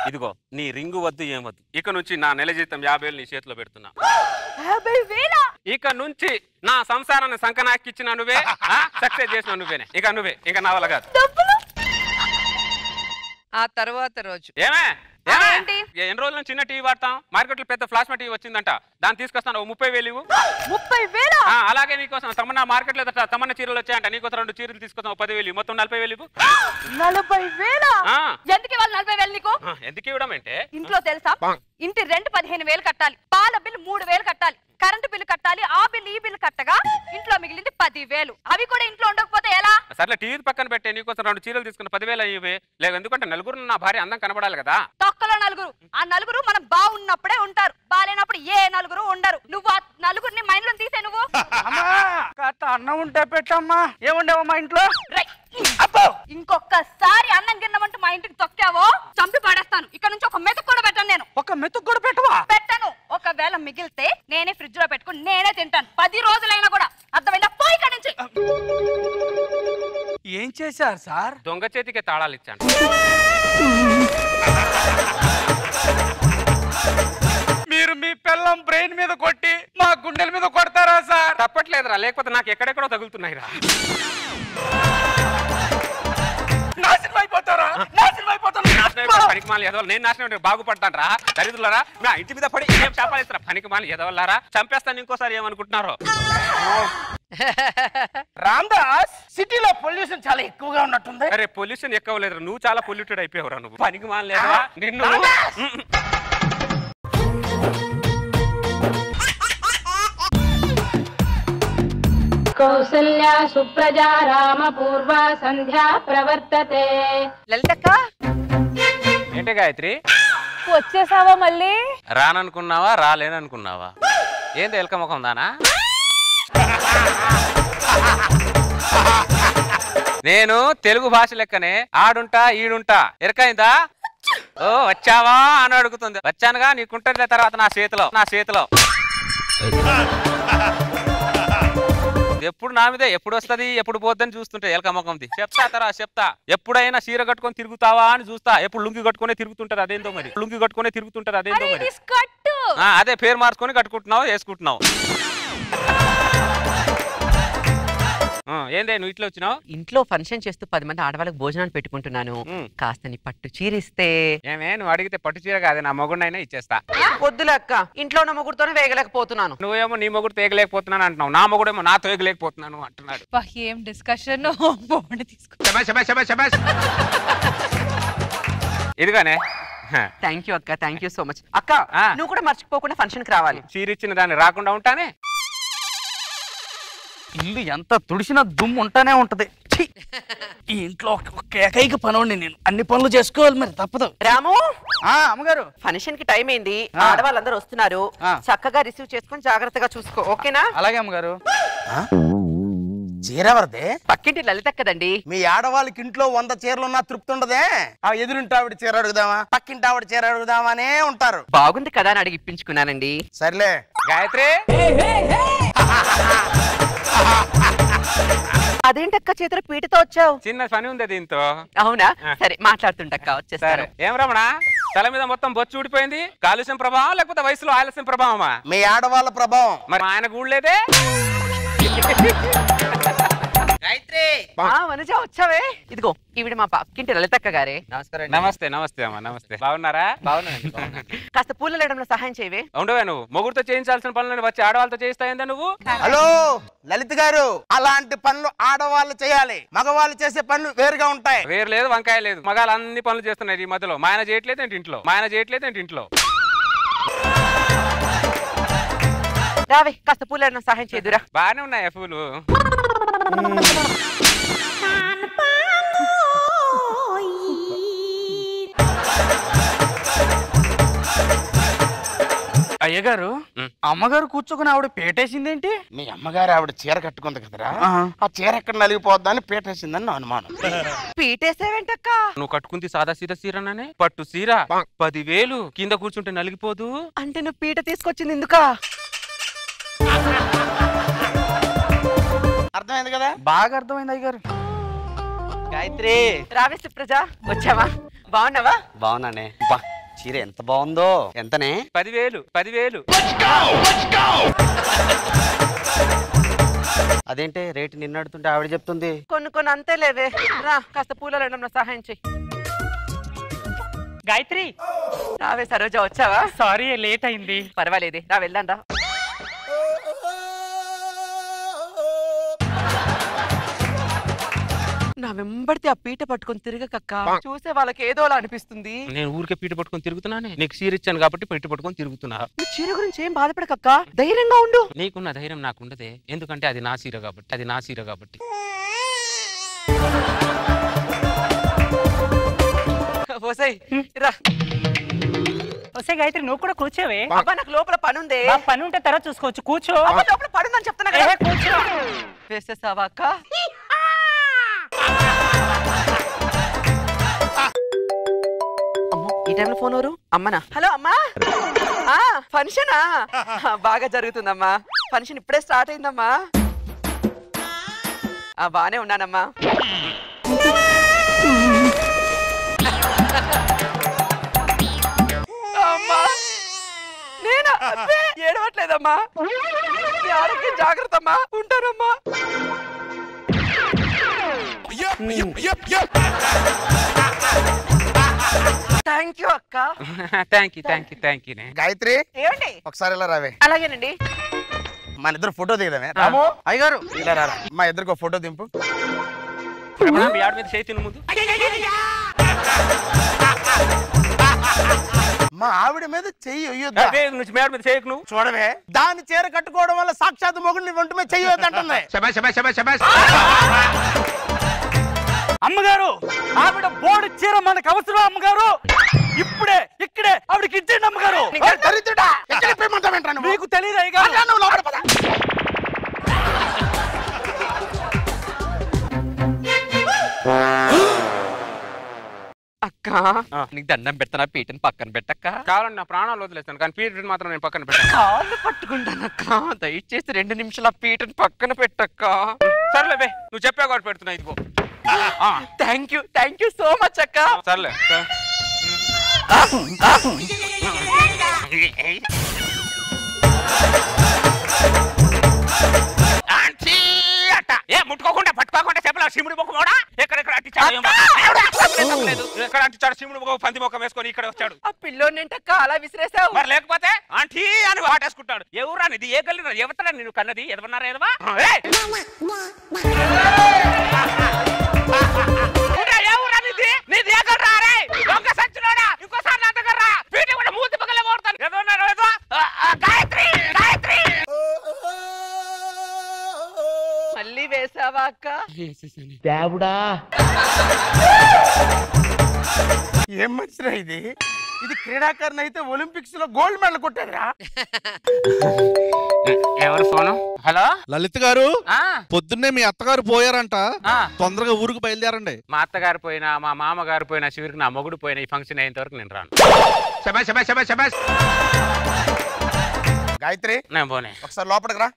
ఇదిగో నీ రింగు వద్దు ఏం వద్దు. ఇక నుంచి నా నెల జీతం 50,000 నీ చేతిలో పెడుతున్నా. 50,000? ఇక నుంచి నా సంసారాన్ని సంకనాకిచ్చిన నువ్వే, సక్సెస్ చేసిన నువ్వేనే. ఇక నువ్వే, ఇంకా నా వల్ల కాదు. ఆ తర్వాత రోజు ఏమే ఏంటి? ఎన్ని రోజుల చిన్న టీవీ వాడతాం, మార్కెట్ లో పెద్ద ఫ్లాష్మా టీవీ వచ్చిందంట, దాన్ని తీసుకొస్తాను. 30,000. 30,000? అలాగే నీకోసం తమన్నా మార్కెట్ లో తమన్నా చీరలు వచ్చాయంట, నీకోసం 2 చీరలు తీసుకొస్తాం. 10,000, మొత్తం 40,000. 40,000? ఎందుకు ఇవాళ 40,000 నీకు? ఎందుకు ఇవ్వడం అంటే ఇంట్లో తెలుసా, ఇంటి రెంట్ 15,000 కట్టాలి, పాల బిల్లు 3,000 కట్టాలి, కరెంటు బిల్లు కట్టాలి, ఆ బిల్లు ఈ బిల్లు కట్టగా ఇంట్లో మిగిలింది 10,000. అవి కూడా ఇంట్లో ఉండకపోతే ఎలా? సర్లే టీవీ పక్కన పెట్టే, నీకోసం 2 చీరలు తీసుకున్న 10,000 అయ్యేవే. లేదు ఎందుకంటే నలుగురు నా భార్య అందం కనబడాలి కదా. తొక్కలో నలుగురు, ఆ నలుగురు మనం బాగున్నప్పుడే ఉంటారు, బాలేనప్పుడు ఏ నలుగురు ఉండరు. నువ్వు ఆ నలుగురిని మైండ్ లో తీసే. నువ్వు అన్నం ఉంటే పెట్టమ్మా. ఏముండేవా మా ఇంట్లో? ఇంకొకసారి అన్నం గిన్నమంటూ మా ఇంటికి తొక్కావో చంపి పడేస్తాను. ఇక్కడ నుంచి ఒక మెతుకు కూడా పెట్టను. నేను ఒక మెతుకు కూడా పెట్టవా? పెట్టను. ఒకవేళ మిగిలితే నేనే ఫ్రిడ్జ్ లో పెట్టుకుని నేనే తింటాను, 10 రోజులైనా కూడా. అర్థమైందా? పోయి ఇక్కడ నుంచి. ఏం చేశారు సార్? దొంగ చేతికి తాళాలు ఇచ్చాను. మీరు మీ పిల్లం బ్రెయిన్ మీద కొట్టి మా గుండెల మీద కొడతారా సార్? తప్పట్లేదురా, లేకపోతే నాకు ఎక్కడెక్కడో తగులుతున్నాయిరా. నాశనం అయిపోతారా? నాశనం అయిపోతాను. పనికి మాలి ఎదవాలి. నేను నాశనం బాగుపడతాను రా దరిద్రులారా. నా ఇంటి మీద పడి ఏం చేపాలిస్తారా పనికి మాలి ఎదవల్లారా. చంపేస్తాను ఇంకోసారి. ఏమనుకుంటున్నారో? రామ్దాస్, సిటీలో పొల్యూషన్ చాలా ఎక్కువగా ఉన్నట్టుంది. అరే పొల్యూషన్ ఎక్కువ లేదు, నువ్వు చాలా పొల్యూటెడ్ అయిపోయావురా. నువ్వు పనికి మాలి లేదురా నిన్ను. కౌసల్యా సుప్రజా రామ పూర్వ సంధ్యా ప్రవర్తతే. లలితక్క, ఏంటి గాయత్రి వచ్చేసావా మళ్ళీ? రాననుకున్నావా రాలేననుకున్నావా? ఏంది ఎలక ముఖం దానా? నేను తెలుగు భాష లెక్కనే ఆడుంటా ఈడుంటా. ఎరకైందా? ఓ వచ్చావా అని అడుగుతుంది. వచ్చానుగా, నీకుంటుంది తర్వాత నా చేతిలో. ఎప్పుడు నా మీదే ఎప్పుడు వస్తుంది ఎప్పుడు పోద్దని చూస్తుంటే ఎలక ముఖంది. చెప్తా. ఎప్పుడైనా చీర కట్టుకొని తిరుగుతావా అని చూస్తా. ఎప్పుడు లుంగి కట్టుకునే తిరుగుతుంటది. అదేందో మరి. అదే పేరు మార్చుకొని కట్టుకుంటున్నావు, వేసుకుంటున్నావు. ఏందే నువ్వు ఇట్లా వచ్చినావు? ఇంట్లో ఫంక్షన్ చేస్తూ 10 మంది ఆడవాళ్ళకి భోజనాలు పెట్టుకుంటున్నాను. కాస్త నీ పట్టు చీరిస్తే. ఏమే నువ్వు అడిగితే పట్టు చీర కాదు, నా మొగుడినైనా ఇచ్చేస్తా. వద్దులే అక్క, ఇంట్లో ఉన్న మొగుడుతోనే వేగలేకపోతున్నాను. నువ్వేమో నీ మొగుడు తేగలేకపోతున్నాను అంటున్నావు, నా మొగుడేమో నా తోగలేకపోతున్నాను అంటున్నాడు. ఏం డిస్కషన్. ఇదిగానే. థ్యాంక్ యూ అక్క, థ్యాంక్ యూ సో మచ్. అక్క నువ్వు కూడా మర్చిపోకుండా ఫంక్షన్ కి రావాలి. చీర ఇచ్చిన దాన్ని రాకుండా ఉంటానే. ఇల్లు ఎంత తుడిసినా దుమ్ము ఉంటానే ఉంటది. ఈ ఇంట్లో ఒక ఏకైక పనోడిని నేను. అన్ని పనులు చేసుకోవాలి, మరి తప్పదు. రాము, అమ్మగారు ఫంక్షన్ కి టైం అయింది, ఆడవాళ్ళందరూ వస్తున్నారు. చక్కగా రిసీవ్ చేసుకుని జాగ్రత్తగా చూసుకో, ఓకేనా? అలాగే అమ్మగారు. చీర ఎవరిదే? పక్కింటి లలిత కదండి. మీ ఆడవాళ్ళకి ఇంట్లో 100 చీరలున్నా తృప్తి ఉండదే. ఆ ఎదురింటి ఆవిడ చీర అడుగుదామా, పక్కింటి ఆవిడ చీర అడుగుదామనే ఉంటారు. బాగుంది కదా అని అడిగి ఇప్పించుకున్నానండి. సర్లే గాయత్రి. అదేంటక్క చేతులు పీటతో వచ్చావు? చిన్న పని ఉంది దీంతో. అవునా? సరే మాట్లాడుతుంటక్క, వచ్చేస్తారు. ఏం రమణ, తల మీద మొత్తం బొచ్చు ఊడిపోయింది. కాలుష్యం ప్రభావం లేకపోతే వయసులో ఆలస్యం ప్రభావమా? మీ ఆడవాళ్ళ ప్రభావం. మరి ఆయన గూడలేదే. మనుజ వచ్చావే. ఇదిగో ఈవిడ మా పక్కింటి లలితక్క గారే. నమస్తే అమ్మా. నమస్తే. బాగున్నారా? బాగున్నా. కాస్త పూలు లేడంలో సహాయం చేయవే. ఉండవే, నువ్వు మొగుడుతో చేయించాల్సిన పనులను వచ్చి ఆడవాళ్ళతో చేయిస్తాయిందా నువ్వు? హలో లలిత గారు, అలాంటి పనులు ఆడవాళ్ళు చేయాలి, మగవాళ్ళు చేసే పనులు వేరుగా ఉంటాయి. వేరు లేదు, వంకాయ లేదు. మగాళ్ళు అన్ని పనులు చేస్తున్నారు ఈ మధ్యలో. మా ఆయన చేయట్లేదు ఇంట్లో. రావే, కాస్త పూలు లేడం సహాయం చేయదురా. బాగానే ఉన్నాయా పూలు? అయ్యగారు అమ్మగారు కూర్చోకుని ఆవిడ పేటేసిందేంటి? మీ అమ్మగారు ఆవిడ చీర కట్టుకుంది కదరా, ఆ చీర ఎక్కడ నలిగిపోద్దని పేటేసిందని నా అనుమానం. పీటేసేవేంటక్క? నువ్వు కట్టుకుంది సాదా సీదా సీరనే, పట్టు సీర 10,000 కింద కూర్చుంటే నలిగిపోదు. అంటే నువ్వు పీట తీసుకొచ్చింది ఎందుకా? అర్థమైంది కదా? బాగా అర్థమైంది అయ్యగారు. గాయత్రి రావే సుప్రజ, వచ్చావా? బాగున్నావా? బాగున్నానే. బా చీర ఎంత బాగుందో. ఎంతనే? 10,000. అదేంటే రేటు నిన్నడుతుంటే ఆవిడ చెప్తుంది. కొన్ని అంతే లేవే. రా కాస్త పూలలో నా సహాయం చెయ్యి. గాయత్రి రావే సరోజ, వచ్చావా? సారీ లేట్ అయింది. పర్వాలేదే, రా వెళ్దాం రా. నా వెంబడితే ఆ పీట పట్టుకొని తిరగకక్క, చూసే వాళ్ళకి ఏదోలా అనిపిస్తుంది. నేను ఊరికే పీట పట్టుకొని తిరుగుతున్నానే, నీకు చీర ఇచ్చాను కాబట్టి పీట పట్టుకొని తిరుగుతున్నా. నువ్వు చీర గురించి ఏం బాధపడకక్క, ధైర్యంగా ఉండు. నీకున్న ధైర్యం నాకుండదే, ఎందుకంటే అది నా చీర కాబట్టి. ఓసేయ్ రా. వస్తే గాయత్రి నువ్వు కూడా కూర్చోవే. అబ్బా నాకు లోపల పని ఉంది. పని ఉంటే తర్వాత చూసుకోవచ్చు, కూర్చో. అబ్బా లోపల పని ఉందని చెప్తున్నా కదా. కూర్చో. వేసేసావా అక్క? ఈ టైంలో ఫోన్ ఎవరు? అమ్మనా? హలో అమ్మా. ఫంక్షనా? బాగా జరుగుతుందమ్మా. ఫంక్షన్ ఇప్పుడే స్టార్ట్ అయిందమ్మా. బానే ఉన్నానమ్మా. అమ్మా నేనా? ఏడవట్లేదమ్మా. నీ ఆరోగ్యం జాగ్రత్త అమ్మా. ఉంటానమ్మా. థ్యాంక్ యూ అక్క. Thank you. గాయత్రి ఏమండి? ఒకసారి ఇలా రావే. అలాగేనండి. మన ఇద్దరు ఫోటో దిగదామే. రాము అయ్యగారు ఇలా రారా, మా ఇద్దరికి ఫోటో దింపు. మీద చేతి ముందు మా ఆవిడ మీద చెయ్యి మేడ మీద చేయకు నువ్వు. చూడవే, దాని చీర కట్టుకోవడం వల్ల సాక్షాత్ మొగుడిని ఒంటి మీద చెయ్యి అంటుంది. అమ్మగారు ఆవిడ బోర్డు చీర మనకు అవసరం. అమ్మగారు ఇక్కడే ఆవిడకి ఇచ్చేయండి అమ్మగారు. మీకు తెలియదు అయ్యగారు. లోపల పద. అక్క నీకు దండం పెడతానా, పీటని పక్కన పెట్టక్క. కావాలని నా ప్రాణాలు వదిలేస్తాను, కానీ పీటని మాత్రం నేను పక్కన పెట్టాను. కాళ్ళు పట్టుకుంటానక్క, దయచేసి 2 నిమిషాలు ఆ పీటని పక్కన పెట్టక్క. సర్లేవే, నువ్వు చెప్పా కాబట్టి పెడుతున్నా. ఇదిగో. థ్యాంక్ యూ సో మచ్ అక్క. సర్లే. ముట్టుకోకుండా పట్టుకోకుండా చెప్పలే శివుడి ముఖం కూడా ఎక్కడెక్కడ అంటించాడు. ఎక్కడ అంటించాడు శివుడి ముఖం? పంది ముఖం వేసుకొని ఇక్కడ వచ్చాడు. ఆ పిల్లోనేంటక్క అలా విసిరేసావు? మరి లేకపోతే ఆంటీ అని వాటేసుకుంటాడు. ఎవరా ఇది? ఏ గల్లి ఎవతరా నేను కన్నది? ఎదవన్నారా ఎదవా? ఇంకోసారి నా దగ్గర రా, పీట కూడా మూతి పగల కొడతాను. గాయత్రి మళ్ళీ వేసావా అక్క? ఏం మనిషిరా ఇది? ఇది క్రీడాకారుని అయితే ఒలింపిక్స్ లో గోల్డ్ మెడల్ కొట్టారా? ఎవరు ఫోను? హలో లలిత్ గారు, పొద్దున్నే మీ అత్తగారు పోయారంట, తొందరగా ఊరికి బయలుదేరండి. మా అత్తగారు పోయినా, మా మామగారు పోయినా, చివరికి నా మొగుడు పోయినా, ఈ ఫంక్షన్ అయ్యేంత వరకు నేను రాను. గాయత్రి నేను పోనే. ఒకసారి లోపలికి రా.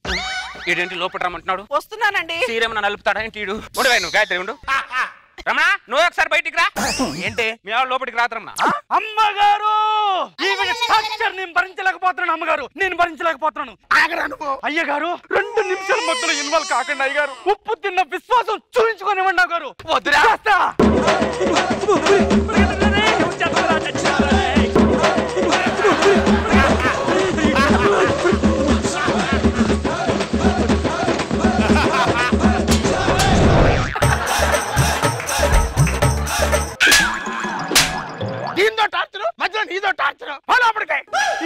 ఈడేంటి లోపల రమ్మంటున్నాడు? వస్తున్నానండి. సీరేమన్నా నలుపుతాడా ఏంటి? ఉండవే నువ్వు. గాయత్రి ఉండు. రమణ నువ్వు ఒకసారి బయటికి రా. ఏంటి మీ ఆవిడ లోపలికి రాత్రమ్మా. అమ్మగారు నేను భరించలేకపోతున్నాను. అమ్మగారు నేను భరించలేకపోతున్నాను. అయ్యగారు 2 నిమిషాల మధ్యలో ఇన్వాల్వ్ కాకండి. అయ్యగారు ఉప్పు తిన్న విశ్వాసం చూపించుకోనివ్వండి. అయ్యగారు వద్దురా. నీదో టార్చర్.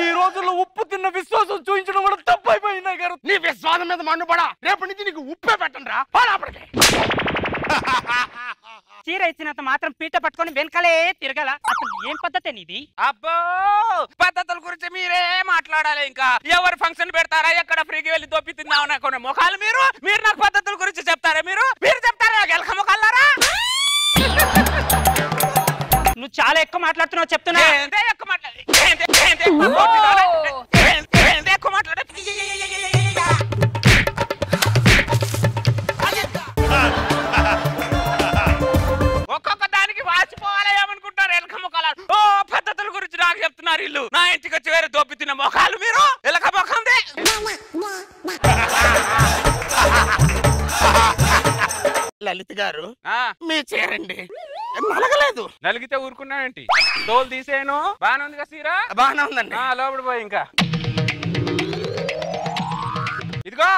ఈ రోజుల్లో ఉప్పు తిన్న విశ్వాసం చూపించడం కూడా తప్పు అయిపోయింది గారు. నీ విశ్వాసం మీద మన్నుపడా, రేపటి నుంచి నీకు ఉప్పే పెట్టండి రా. చీర ఇచ్చినంత మాత్రం పీట పట్టుకొని వెనకాలే తిరగల. అసలు ఏం పద్ధతి నీది? అబ్బో పద్ధతుల గురించి మీరే మాట్లాడాలి. ఇంకా ఎవరు ఫంక్షన్ పెడతారా, ఎక్కడ ఫ్రీకి వెళ్ళి దొప్పి తిన్నామన్నా కొన్ని ముఖాలు మీరు నాకు పద్ధతుల గురించి చెప్తారా? మీరు చెప్తారా ఎలక ముఖాలారా? నువ్వు చాలా ఎక్కువ మాట్లాడుతున్నావు చెప్తున్నా. ఎక్కువ మాట్లాడే ఒక్కొక్క దానికి వాచిపోవాలి ఏమనుకుంటారు ఎలక ముఖాలు. ఓ పద్ధతుల గురించి నాకు చెప్తున్నారు ఇల్లు. నా ఇంటికి వచ్చి వేరే దొప్పి తిన్న ముఖాలు మీరు ఎలక ముఖం. లలిత గారు మీ చేరండి నలగలేదు. నలిగితే ఊరుకున్నానంటి తోలు తీసేను. బాగానే ఉంది కదా సీరా? బాగానే ఉందండి. లోపల పోయి ఇంకా ఇదిగో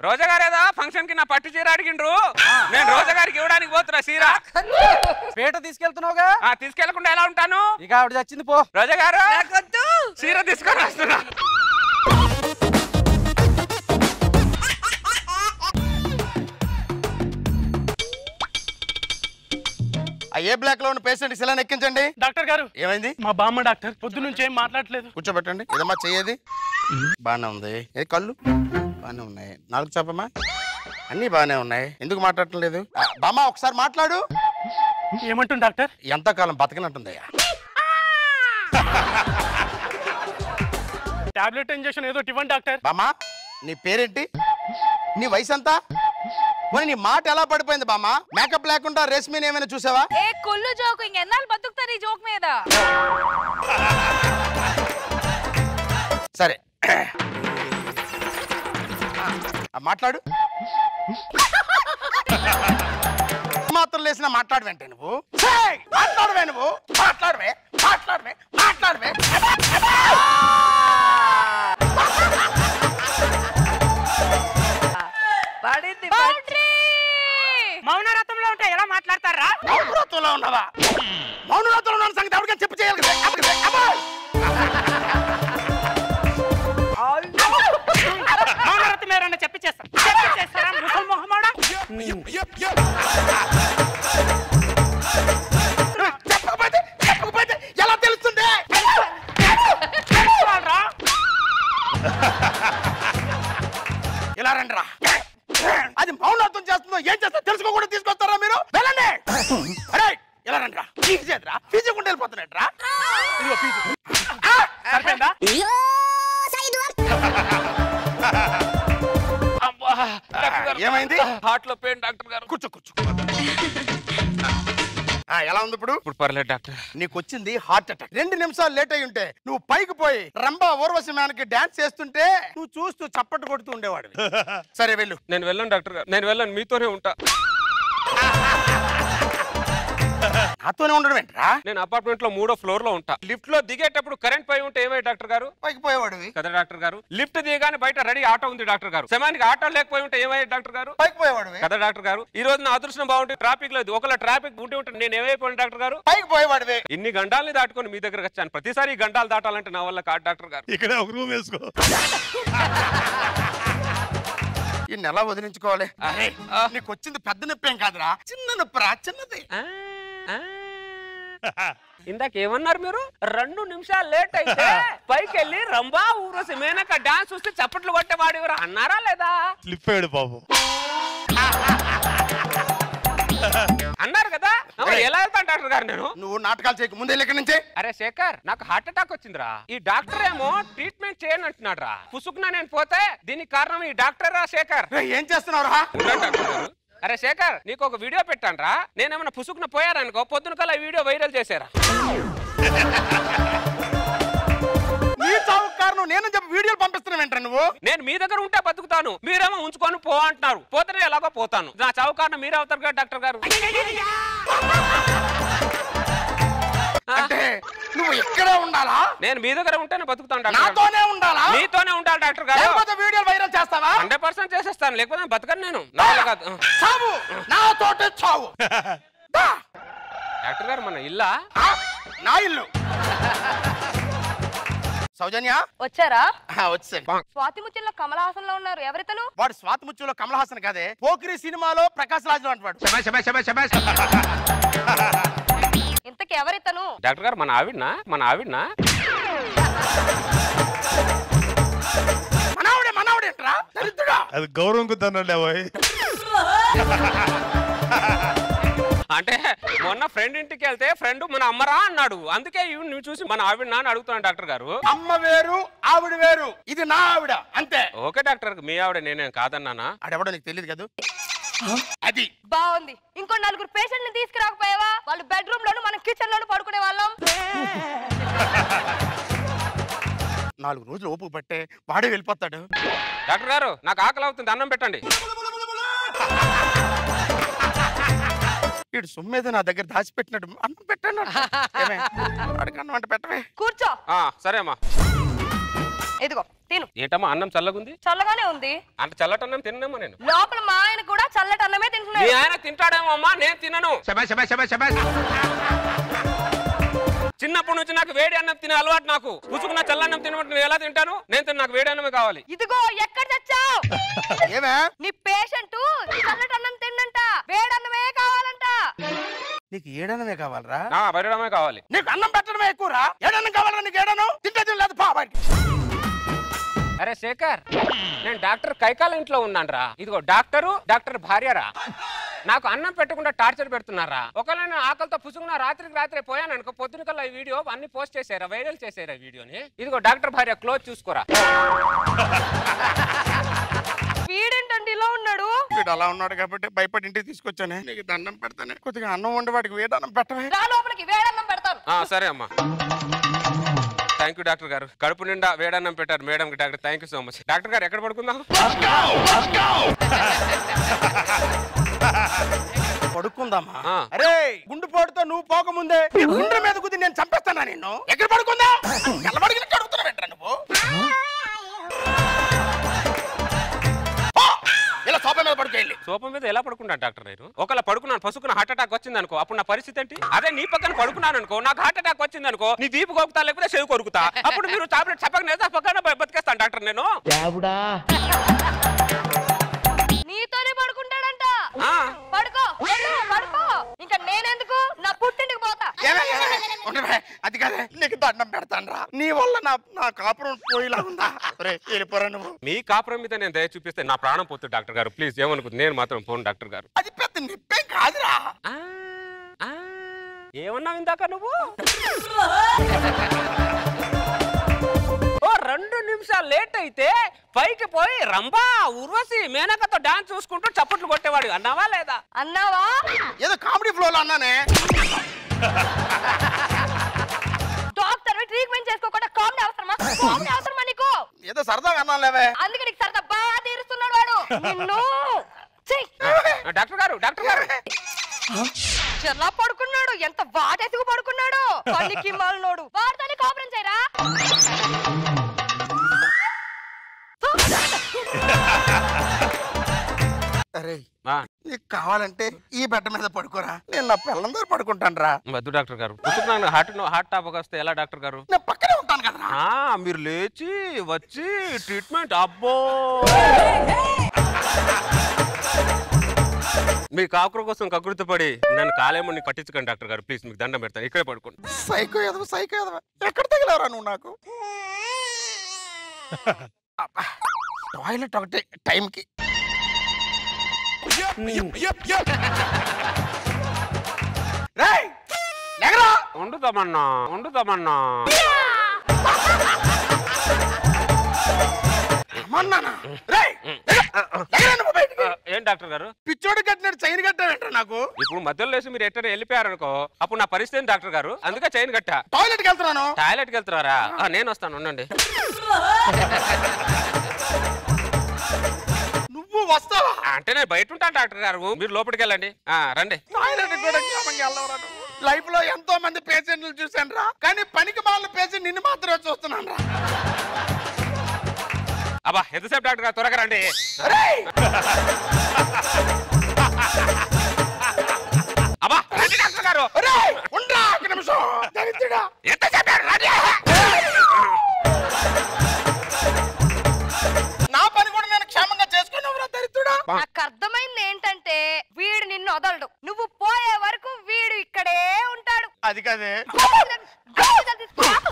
రోజా గారు ఏదో ఫంక్షన్ కి నా పట్టు చీర అడిగిండ్రు. నేను రోజా గారికి ఇవ్వడానికి పోతున్నా చీర. పేట తీసుకెళ్తున్నావుగా? తీసుకెళ్లకుండా ఎలా ఉంటాను? ఇక ఆవిడ చచ్చింది పో. రోజా గారు చీర తీసుకొని వస్తున్నా. ఏ బ్లాక్ లో ఉన్న పేషెంట్ ఇలా ఎక్కించండి. డాక్టర్ గారు ఏమైంది? మా బామ్మ డాక్టర్ పొద్దు నుంచి ఏం మాట్లాడలేదు. కూర్చోబెట్టండి. ఏదమ్మా చెయ్యేది? బాగానే ఉంది. ఏ కళ్ళు బాగానే ఉన్నాయి. నాలుగు చెప్పమ్మా అన్ని బాగానే ఉన్నాయి. ఎందుకు మాట్లాడటం లేదు? బామ్మ ఒకసారి మాట్లాడు. ఏమంటుంది డాక్టర్? ఎంతకాలం బతకనట్టుందయ్యా. టాబ్లెట్ ఇంజెక్షన్ ఏదో ఇవ్వండి డాక్టర్. బామ్మ నీ పేరేంటి? నీ వయసు ఎంత? నీ మాట ఎలా పడిపోయింది బామ్మ? మేకప్ లేకుండా రేస్మీని ఏమైనా చూసావా? ఏ కుళ్ళు జోకు ఇంకెన్నాళ్ళు బతుకుతారు ఈ జోక్ మీద? సరే మాట్లాడు. మాత్రం లేసిన మాట్లాడవేంటే నువ్వు? మాట్లాడవే నువ్వు మాట్లాడవే మాట్లాడవే మాట్లాడవే. మౌనరథంలో ఉంటే ఎలా మాట్లాడతారా? మౌనరథంలో ఉన్నావా? మౌనరథంలో ఉన్న సంగతి ఎవరికైనా చెప్పు చేయాలి కదా. మౌనరథం ఎవరన్నా చెప్పిచేస్తారా? ముసలి మొహమాడా? చెప్పకపోతే ఎలా తెలుస్తుంది? ఇలా రండి రా. అది మౌనత్వం చేస్తుందో ఏం చేస్తా తెలుసుకోకుండా తీసుకొస్తారా మీరు? వెళ్ళండి. అరే ఇలా రండి రా. ఫీజు చేద్దరా? ఫీజు కుంటే వెళ్ళిపోతున్నాడు రా. ఏమైంది? హార్ట్ లో పెయిన్ డాక్టర్ గారు. కూర్చో. ఎలా ఉంది ఇప్పుడు? ఇప్పుడు పర్లేదు డాక్టర్. నీకు వచ్చింది హార్ట్ అటాక్. 2 నిమిషాలు లేట్ అయి ఉంటే నువ్వు పైకి పోయి రంభా ఊర్వశి మేనకి డాన్స్ చేస్తుంటే నువ్వు చూస్తూ చప్పట్లు కొడుతూ ఉండేవాడు. సరే వెళ్ళు. నేను వెళ్ళను డాక్టర్ గారు. నేను వెళ్ళను, మీతోనే ఉంటా. నాతోనే ఉండడం ఏంట్రా? నేను అపార్ట్మెంట్ లో 3వ ఫ్లోర్ లో ఉంటా. లిఫ్ట్ లో దిగేటప్పుడు కరెంట్ పోయి ఉంటే ఏమై డాక్టర్ గారు? పైకి పోయేవాడివి కదా డాక్టర్ గారు. లిఫ్ట్ దిగానే బయట రెడీ ఆటో ఉంది డాక్టర్ గారు. సమయానికి ఆటో లేకపోయి ఉంటే ఏమై డాక్టర్ గారు? పైకి పోయేవాడివి కదా డాక్టర్ గారు. ఈ రోజు నా అదృష్టం బాగుంటుంది, ట్రాఫిక్ లేదు. ఒకవేళ ట్రాఫిక్ ఉంటే ఉంటే నేను ఏమైపోయాను డాక్టర్ గారు? పైకి పోయేవాడివి. ఇన్ని గండాలని దాటుకొని మీ దగ్గరకు వచ్చాను. ప్రతిసారి ఈ గండాలు దాటాలంటే నా వల్ల కాదు డాక్టర్ గారు. ఇక్కడ ఒక రూమ్ వేసుకో. ఈ నెల వదిలించుకోవాలి. నీకు వచ్చింది పెద్ద నొప్పి ఏం కాదురా, చిన్న నొప్పిరా, చిన్నది. ఇందాక ఏమన్నారు మీరు? 2 నిమిషాలు లేట్ అయితే పైకి వెళ్ళి రంభా ఊర్వశి మేనక డాన్స్ చూస్తే చప్పట్లు కొట్టేవాడు ఎవరు అన్నారా లేదా? స్లిప్ అయ్యాడు బాబు. అన్నారు కదా. ఎలా వెళ్తాను డాక్టర్ గారు నేను? నువ్వు నాటకాలు చేయక ముందే ఇక్కడి నుంచి. అరే శేఖర్, నాకు హార్ట్ అటాక్ వచ్చిందిరా. ఈ డాక్టర్ ఏమో ట్రీట్మెంట్ చేయను అంటున్నాడు రా. పుసుకున్నా నేను పోతే దీనికి కారణం ఈ డాక్టర్ రా. శేఖర్ ఏం చేస్తున్నావురా? అరే శేఖర్, నీకు ఒక వీడియో పెట్టాను రా. నేనేమన్నా పుసుకున పోయారనుకో పొద్దున కల్లా వీడియో వైరల్ చేశారా. నీ చావు కారణం నేను చెప్పి వీడియోలు పంపిస్తున్నావు ఏంట్రా నువ్వు? నేను మీ దగ్గర ఉంటే బతుకుతాను, మీరేమో ఉంచుకొని పో అంటున్నారు. పోతేనే ఎలాగో పోతాను. నా చావు కారణం మీరే అవుతారు కదా డాక్టర్ గారు. అంటే నువ్వు ఇక్కడే ఉండాలా? నేను మీ దగ్గర ఉంటేనే బతుకుతాను డాక్టర్. నాతోనే ఉండాలా? మీతోనే ఉండాలి డాక్టర్ గారు. లేకపోతే వీడియోలు వైరల్ చేస్తావా? 100% చేసేస్తాను, లేకపోతే బతకను నేను. చావు నాతోటే చావు. డాక్టర్ గారు మన ఇల్లా? నా ఇల్లు. సౌజన్య వచ్చారా? వచ్చాను. స్వాతి ముత్యంలో కమల్ హాసన్ లో ఉన్నారు, ఎవరితను? వాడు స్వాతి ముత్యంలో కమల్ హాసన్ కాదే, పోకిరి సినిమాలో ప్రకాశ్ రాజ్ లో అంటాడు. ఇంతకి ఎవరితను? డాక్టర్ గారు మన ఆవిడనా మనవాడే అంటారా? దరిద్రుడా. అది గౌరవం కుదరలే పోయి. అంటే మొన్న ఫ్రెండ్ ఇంటికి వెళ్తే ఫ్రెండ్ మన అమ్మరా అన్నాడు, అందుకే నువ్వు చూసి మన ఆవిడ అని అడుగుతున్నాను డాక్టర్ గారు. అమ్మ వేరు ఆవిడ వేరు, ఇది నా ఆవిడ అంతే. ఓకే డాక్టర్, మీ ఆవిడ నేనేం కాదన్నానా? ఆడెవడో నీకు తెలియదు కదా. అది బాగుంది. ఇంకో 4 పేషెంట్ ని తీసుకురాకపోయావా? వాళ్ళు బెడ్రూమ్ లోను మనం కిచెన్ లోను పడుకునే వాళ్ళం. 4 రోజులు ఓపిక పట్టే వాడే వెళ్ళిపోతాడు. డాక్టర్ గారు నాకు ఆకలి అవుతుంది, అన్నం పెట్టండి. వీడు సొమ్మేదో నా దగ్గర దాచిపెట్టినాడు, అన్నం పెట్టాను. వాడికి అన్నం అంటే పెట్టవే. కూర్చో. సరే అమ్మా. ఇదిగో తిను. ఏంటమ్మా అన్నం చల్లగుంది? చల్లగానే ఉంది. అంటే చల్లటి అన్నం తిన్నామా? నేను లోపల మా ఆయన కూడా చల్లటి అన్నమే తింటున్నాడు. మీ ఆయన తింటాడేమో అమ్మా, నేను తినను. చిన్నప్పటి నుంచి నాకు వేడి అన్నం తినే అలవాటు. నాకు పుచ్చుకున్న చల్లన్నం తినమంటే నేను ఎలా తింటాను? నాకు వేడి అన్నమే కావాలి. ఇదిగో ఎక్కడ చచ్చావు? నీ పేషెంట్ చల్లటి అన్నం తిన్నంట, వేడి అన్నమే కావాలంట. నీకు ఏడనమే కావాలరా? వేడనమే కావాలి. నీకు అన్నం పెట్టడమే ఎక్కువరా? ఏడన్నం కావాలరా? నీకు ఏడను తింటే తినలేదు పా బయటికి. అరే శేఖర్, నేను డాక్టర్ కైకాల ఇంట్లో ఉన్నాను రా. ఇదిగో డాక్టర్ భార్యరా. నాకు అన్నం పెట్టకుండా టార్చర్ పెడుతున్నారా? ఒకవేళ నేను ఆకలితో పుసుకున్న రాత్రికి రాత్రి పోయాను అనుకో, పొద్దున కల్లా ఈ వీడియో అన్ని పోస్ట్ చేసారా, వైరల్ చేసారా వీడియోని. ఇదిగో డాక్టర్ భార్య, క్లోజ్ చూసుకోరా. వీడేంటండి ఇలా ఉన్నాడు? వీడు అలా ఉన్నాడు కాబట్టి భయపడి ఇంటికి తీసుకొచ్చానే. నీకు దండం పెడతానే, కొద్దిగా అన్నం వండి వాడికి వేడన్నం పెట్టవే. రా లోపలికి, వేడన్నం పెడతాను. సరే అమ్మా. థ్యాంక్ యూ డాక్టర్ గారు, కడుపు నిండా వేడన్నం పెట్టారు మేడం కి. Doctor thank you so much. Doctor గారు ఎక్కడ పడుకుందాం? పడుకుందామా? అరే గుండుపోటుతో నువ్వు పోకముందే గుండ్ర మీద కుది నేను చంపేస్తానా నిన్ను. ఎక్కడ పడుకుందా? అడుగుతున్నా వెంటరా నువ్వు. ఇలా సోఫా మీద పడుకోండి. సోఫా మీద ఎలా పడుకున్నాను డాక్టర్? నేను ఒకవేళ పడుకున్నాను, పసుకున్న హార్ట్ అటాక్ వచ్చింది అనుకో, అప్పుడు నా పరిస్థితి ఏంటి? అదే నీ పక్కన పడుకున్నాను అనుకో, నాకు హార్ట్ అటాక్ వచ్చింది అనుకో, నీ దీపు కొరుకుతా లేకపోతే చెవి కొరుకుతా. అప్పుడు మీరు టాబ్లెట్ పక్కన బతికేస్తాను డాక్టర్ నేను. నీతోనే పడుకుంటాడంట. పడుకో పడుకో. ఇంకా నేనెందుకు, నా పుట్టింటికి పోతా. అది కాదే, నీకు దండం పెడతాను రా. నీ వల్ల నా కాపురం పోయిలా ఉందా? వెళ్ళిపోరా నువ్వు. మీ కాపురం మీద నేను దయ చూపిస్తే నా ప్రాణం పోతుంది డాక్టర్ గారు. ప్లీజ్ ఏమనుకుంది, నేను మాత్రం పోను డాక్టర్ గారు. అది పెద్ద నిప్పేం కాదురా. ఏమన్నావు ఇందాక నువ్వు? 2 నిమిషాలు లేట్ అయితే పైకి పోయి రంభా, ఉర్వశి, మేనకతో డాన్స్ చూసుకుంటూ చప్పట్లు కొట్టేవాడు. అన్నావా లేదా? అన్నావా? ఏదో కామెడీ ఫ్లోలో అన్నానే. డాక్టర్ ట్రీట్మెంట్ చేసుకోకుండా కామెడీ అవసరమా? కామెడీ అవసరమా నీకు? ఏదో సరదాగా అన్నాలేవే. అందుకే నీకు సరదా బాగా తీరుస్తున్నాడు వాడు. నిన్ను డాక్టర్ గారు చెల్లా పడుకున్నాడు, ఎంత వాటేసుకు పడుకున్నాడు. పనికి మాలినోడు. వాడితోనే కాపురం చేయరా. అరే నీకు కావాలంటే ఈ బెడ్ మీద పడుకోరా, నేను నా పిల్లల దగ్గర పడుకుంటాను రా. వద్దు డాక్టర్ గారు, హార్ట్ టాప్ వస్తే ఎలా డాక్టర్ గారు? నేను పక్కనే ఉంటాను కదా. మీరు లేచి వచ్చి ట్రీట్మెంట్. అబ్బో, మీ కాకుర కోసం కకృతి పడి నన్ను కాలేమని పట్టించుకోండి డాక్టర్ గారు. ప్లీజ్ మీకు దండం పెడతాను, ఇక్కడే పడుకోండి. సైకో ఎదవ ఎక్కడ తగిలేవరా నువ్వు నాకు? టాయిలెట్ ఒకటే టైంకి. వండుతామన్నా ఏం డాక్టర్ గారు? పిచ్చోడు కట్టినట్టు చైన్ కట్టావేంట నాకు. ఇప్పుడు మధ్యలో లేసి మీరు ఎట్లా వెళ్ళిపోయారనుకో, అప్పుడు నా పరిస్థితి డాక్టర్ గారు. అందుకే చైన్ కట్టా. టాయిలెట్కి వెళ్తున్నాను. టాయిలెట్కి వెళ్తున్నారా? నేను వస్తాను, ఉండండి. నువ్వు వస్తావా? అంటే నేను బయట ఉంటాను డాక్టర్ గారు, మీరు లోపలికి వెళ్ళండి. రండి. లైఫ్ లో ఎంతో మంది పేషెంట్లు చూసాను రా, కానీ పనికి మాలిన పేషెంట్ నిన్ను మాత్రమే చూస్తున్నాను రా. అబ్బా ఎంతసేపు డాక్టర్ గారు, త్వరగా రండి. అబ్బా రండి డాక్టర్ గారు. ఉండరా ఒక నిమిషం. ఎంతసేపు? కదే.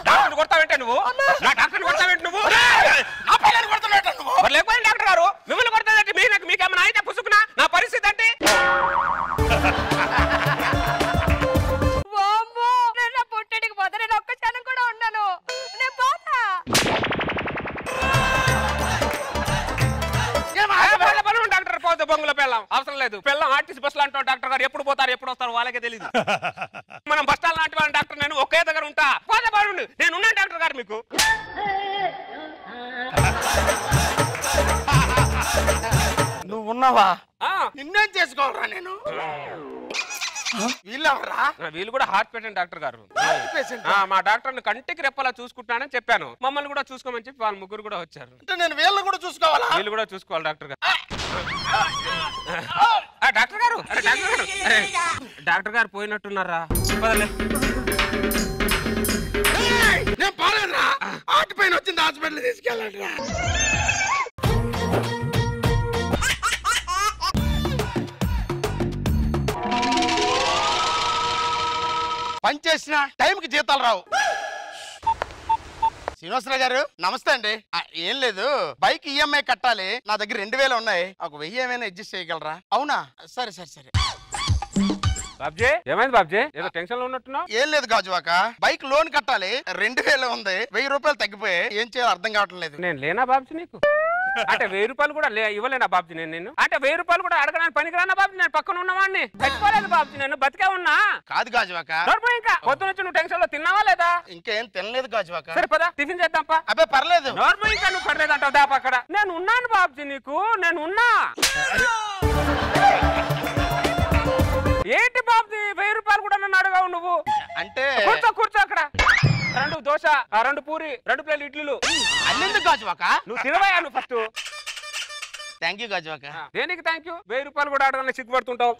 డాక్టర్ కొడతావేంటే నువ్వు? నా డాక్టర్ కొడతావేంటి నువ్వు? నా పిల్లని కొడుతున్నట్టు నువ్వు. మరి లేకపోతే డాక్టర్ గారు మిమ్మల్ని కొడతాదంటే మీకేమైనా అయితే పుసుకున్నా నా పరిస్థితి అంటే పుట్టడికి పోతా, నేను ఒక్క క్షణం కూడా ఉన్నాను, నేను పోతా. డాక్టర్ పోతే బొంగులో పెళ్ళాం అవసరం లేదు. పెళ్ళం ఆర్టీసీ బస్సులు అంటాం. డాక్టర్ గారు ఎప్పుడు పోతారు ఎప్పుడు వస్తారు వాళ్ళకే తెలియదు. మనం బస్ స్టాండ్ లాంటి వాళ్ళ డాక్టర్ నేను ఒకే దగ్గర ఉంటా. పోతే బాగుండు, నేను ఉన్నాను డాక్టర్ గారు మీకు. నువ్వు ఉన్నావా? నిన్నేం చేసుకోవాలరా నేను? వీళ్ళెవరా? వీళ్ళు కూడా హార్ట్ పేషెంట్ డాక్టర్ గారు. మా డాక్టర్ కంటికి రెప్పలా చూసుకుంటున్నానని చెప్పాను. మమ్మల్ని కూడా చూసుకోమని చెప్పి వాళ్ళ ముగ్గురు కూడా వచ్చారు. నేను వీళ్ళని కూడా చూసుకోవాలా? వీళ్ళు కూడా చూసుకోవాలి డాక్టర్ గారు. డాక్టర్ గారు డాక్టర్ గారు పోయినట్టున్నారా? నేను పోలేదురా. హార్ట్ పెయిన్ వచ్చింది, హాస్పిటల్ తీసుకెళ్ళండిరా. పని చేసిన టైంకి జీతాలు రావు. శ్రీనివాసరావు గారు నమస్తే అండి. ఏం లేదు, బైక్ ఈఎంఐ కట్టాలి. నా దగ్గర 2000 ఉన్నాయి. ఒక 1000 ఏమైనా అడ్జస్ట్ చేయగలరా? అవునా? సరే సరే సరే. బాబ్జీ ఏమైంది బాబ్జీ? ఏదో టెన్షన్ లో ఉన్నట్టున్నావు. ఏం లేదు గాజువాక, బైక్ లోన్ కట్టాలి. 2000 ఉంది, 1000 రూపాయలు తగ్గిపోయి ఏం చేయాలో అర్థం కావటం లేదు. నేను లేనా బాబ్జీ నీకు? అంటే 1000 రూపాయలు కూడా ఇవ్వలేనా బాబ్జీ నేను? అంటే 1000 రూపాయలు కూడా అడగడానికి పనికిరానా బాబ్జీ? నేను పక్కన ఉన్నవాడిని చచ్చిపోలేదు బాబ్జీ, నేను బతికే ఉన్నా. కాదు గాజువాక, ఇంకా పొద్దున వచ్చి నువ్వు టెన్షన్ లో తిన్నావా లేదా? ఇంకేం తినలేదు గాజువాక. సరే పదా టిఫిన్ చేద్దాంపా. అబ్బే పర్లేదు. నార్మల్ ఇంకా నువ్వు పర్లేదు అంటావు దాప అక్కడ. నేను ఉన్నాను బాబ్జీ నీకు, నేను ఉన్నా. ఏంటి బాబ్జీ 1000 రూపాయలు కూడా నన్ను అడగావు నువ్వు? అంటే కూర్చో అక్కడ. 2 దోశ, 2 పూరి, 2 ప్లేట్ ఇడ్లీలు. అన్నెందుకు గాజువాక? నువ్వు తినవయ్యా నువ్వు ఫస్ట్. Thank you Gajuwaka. దేనికి థ్యాంక్ యూ? 1000 రూపాయలు కూడా అడగాలని సిగ్గుపడుతుంటావు.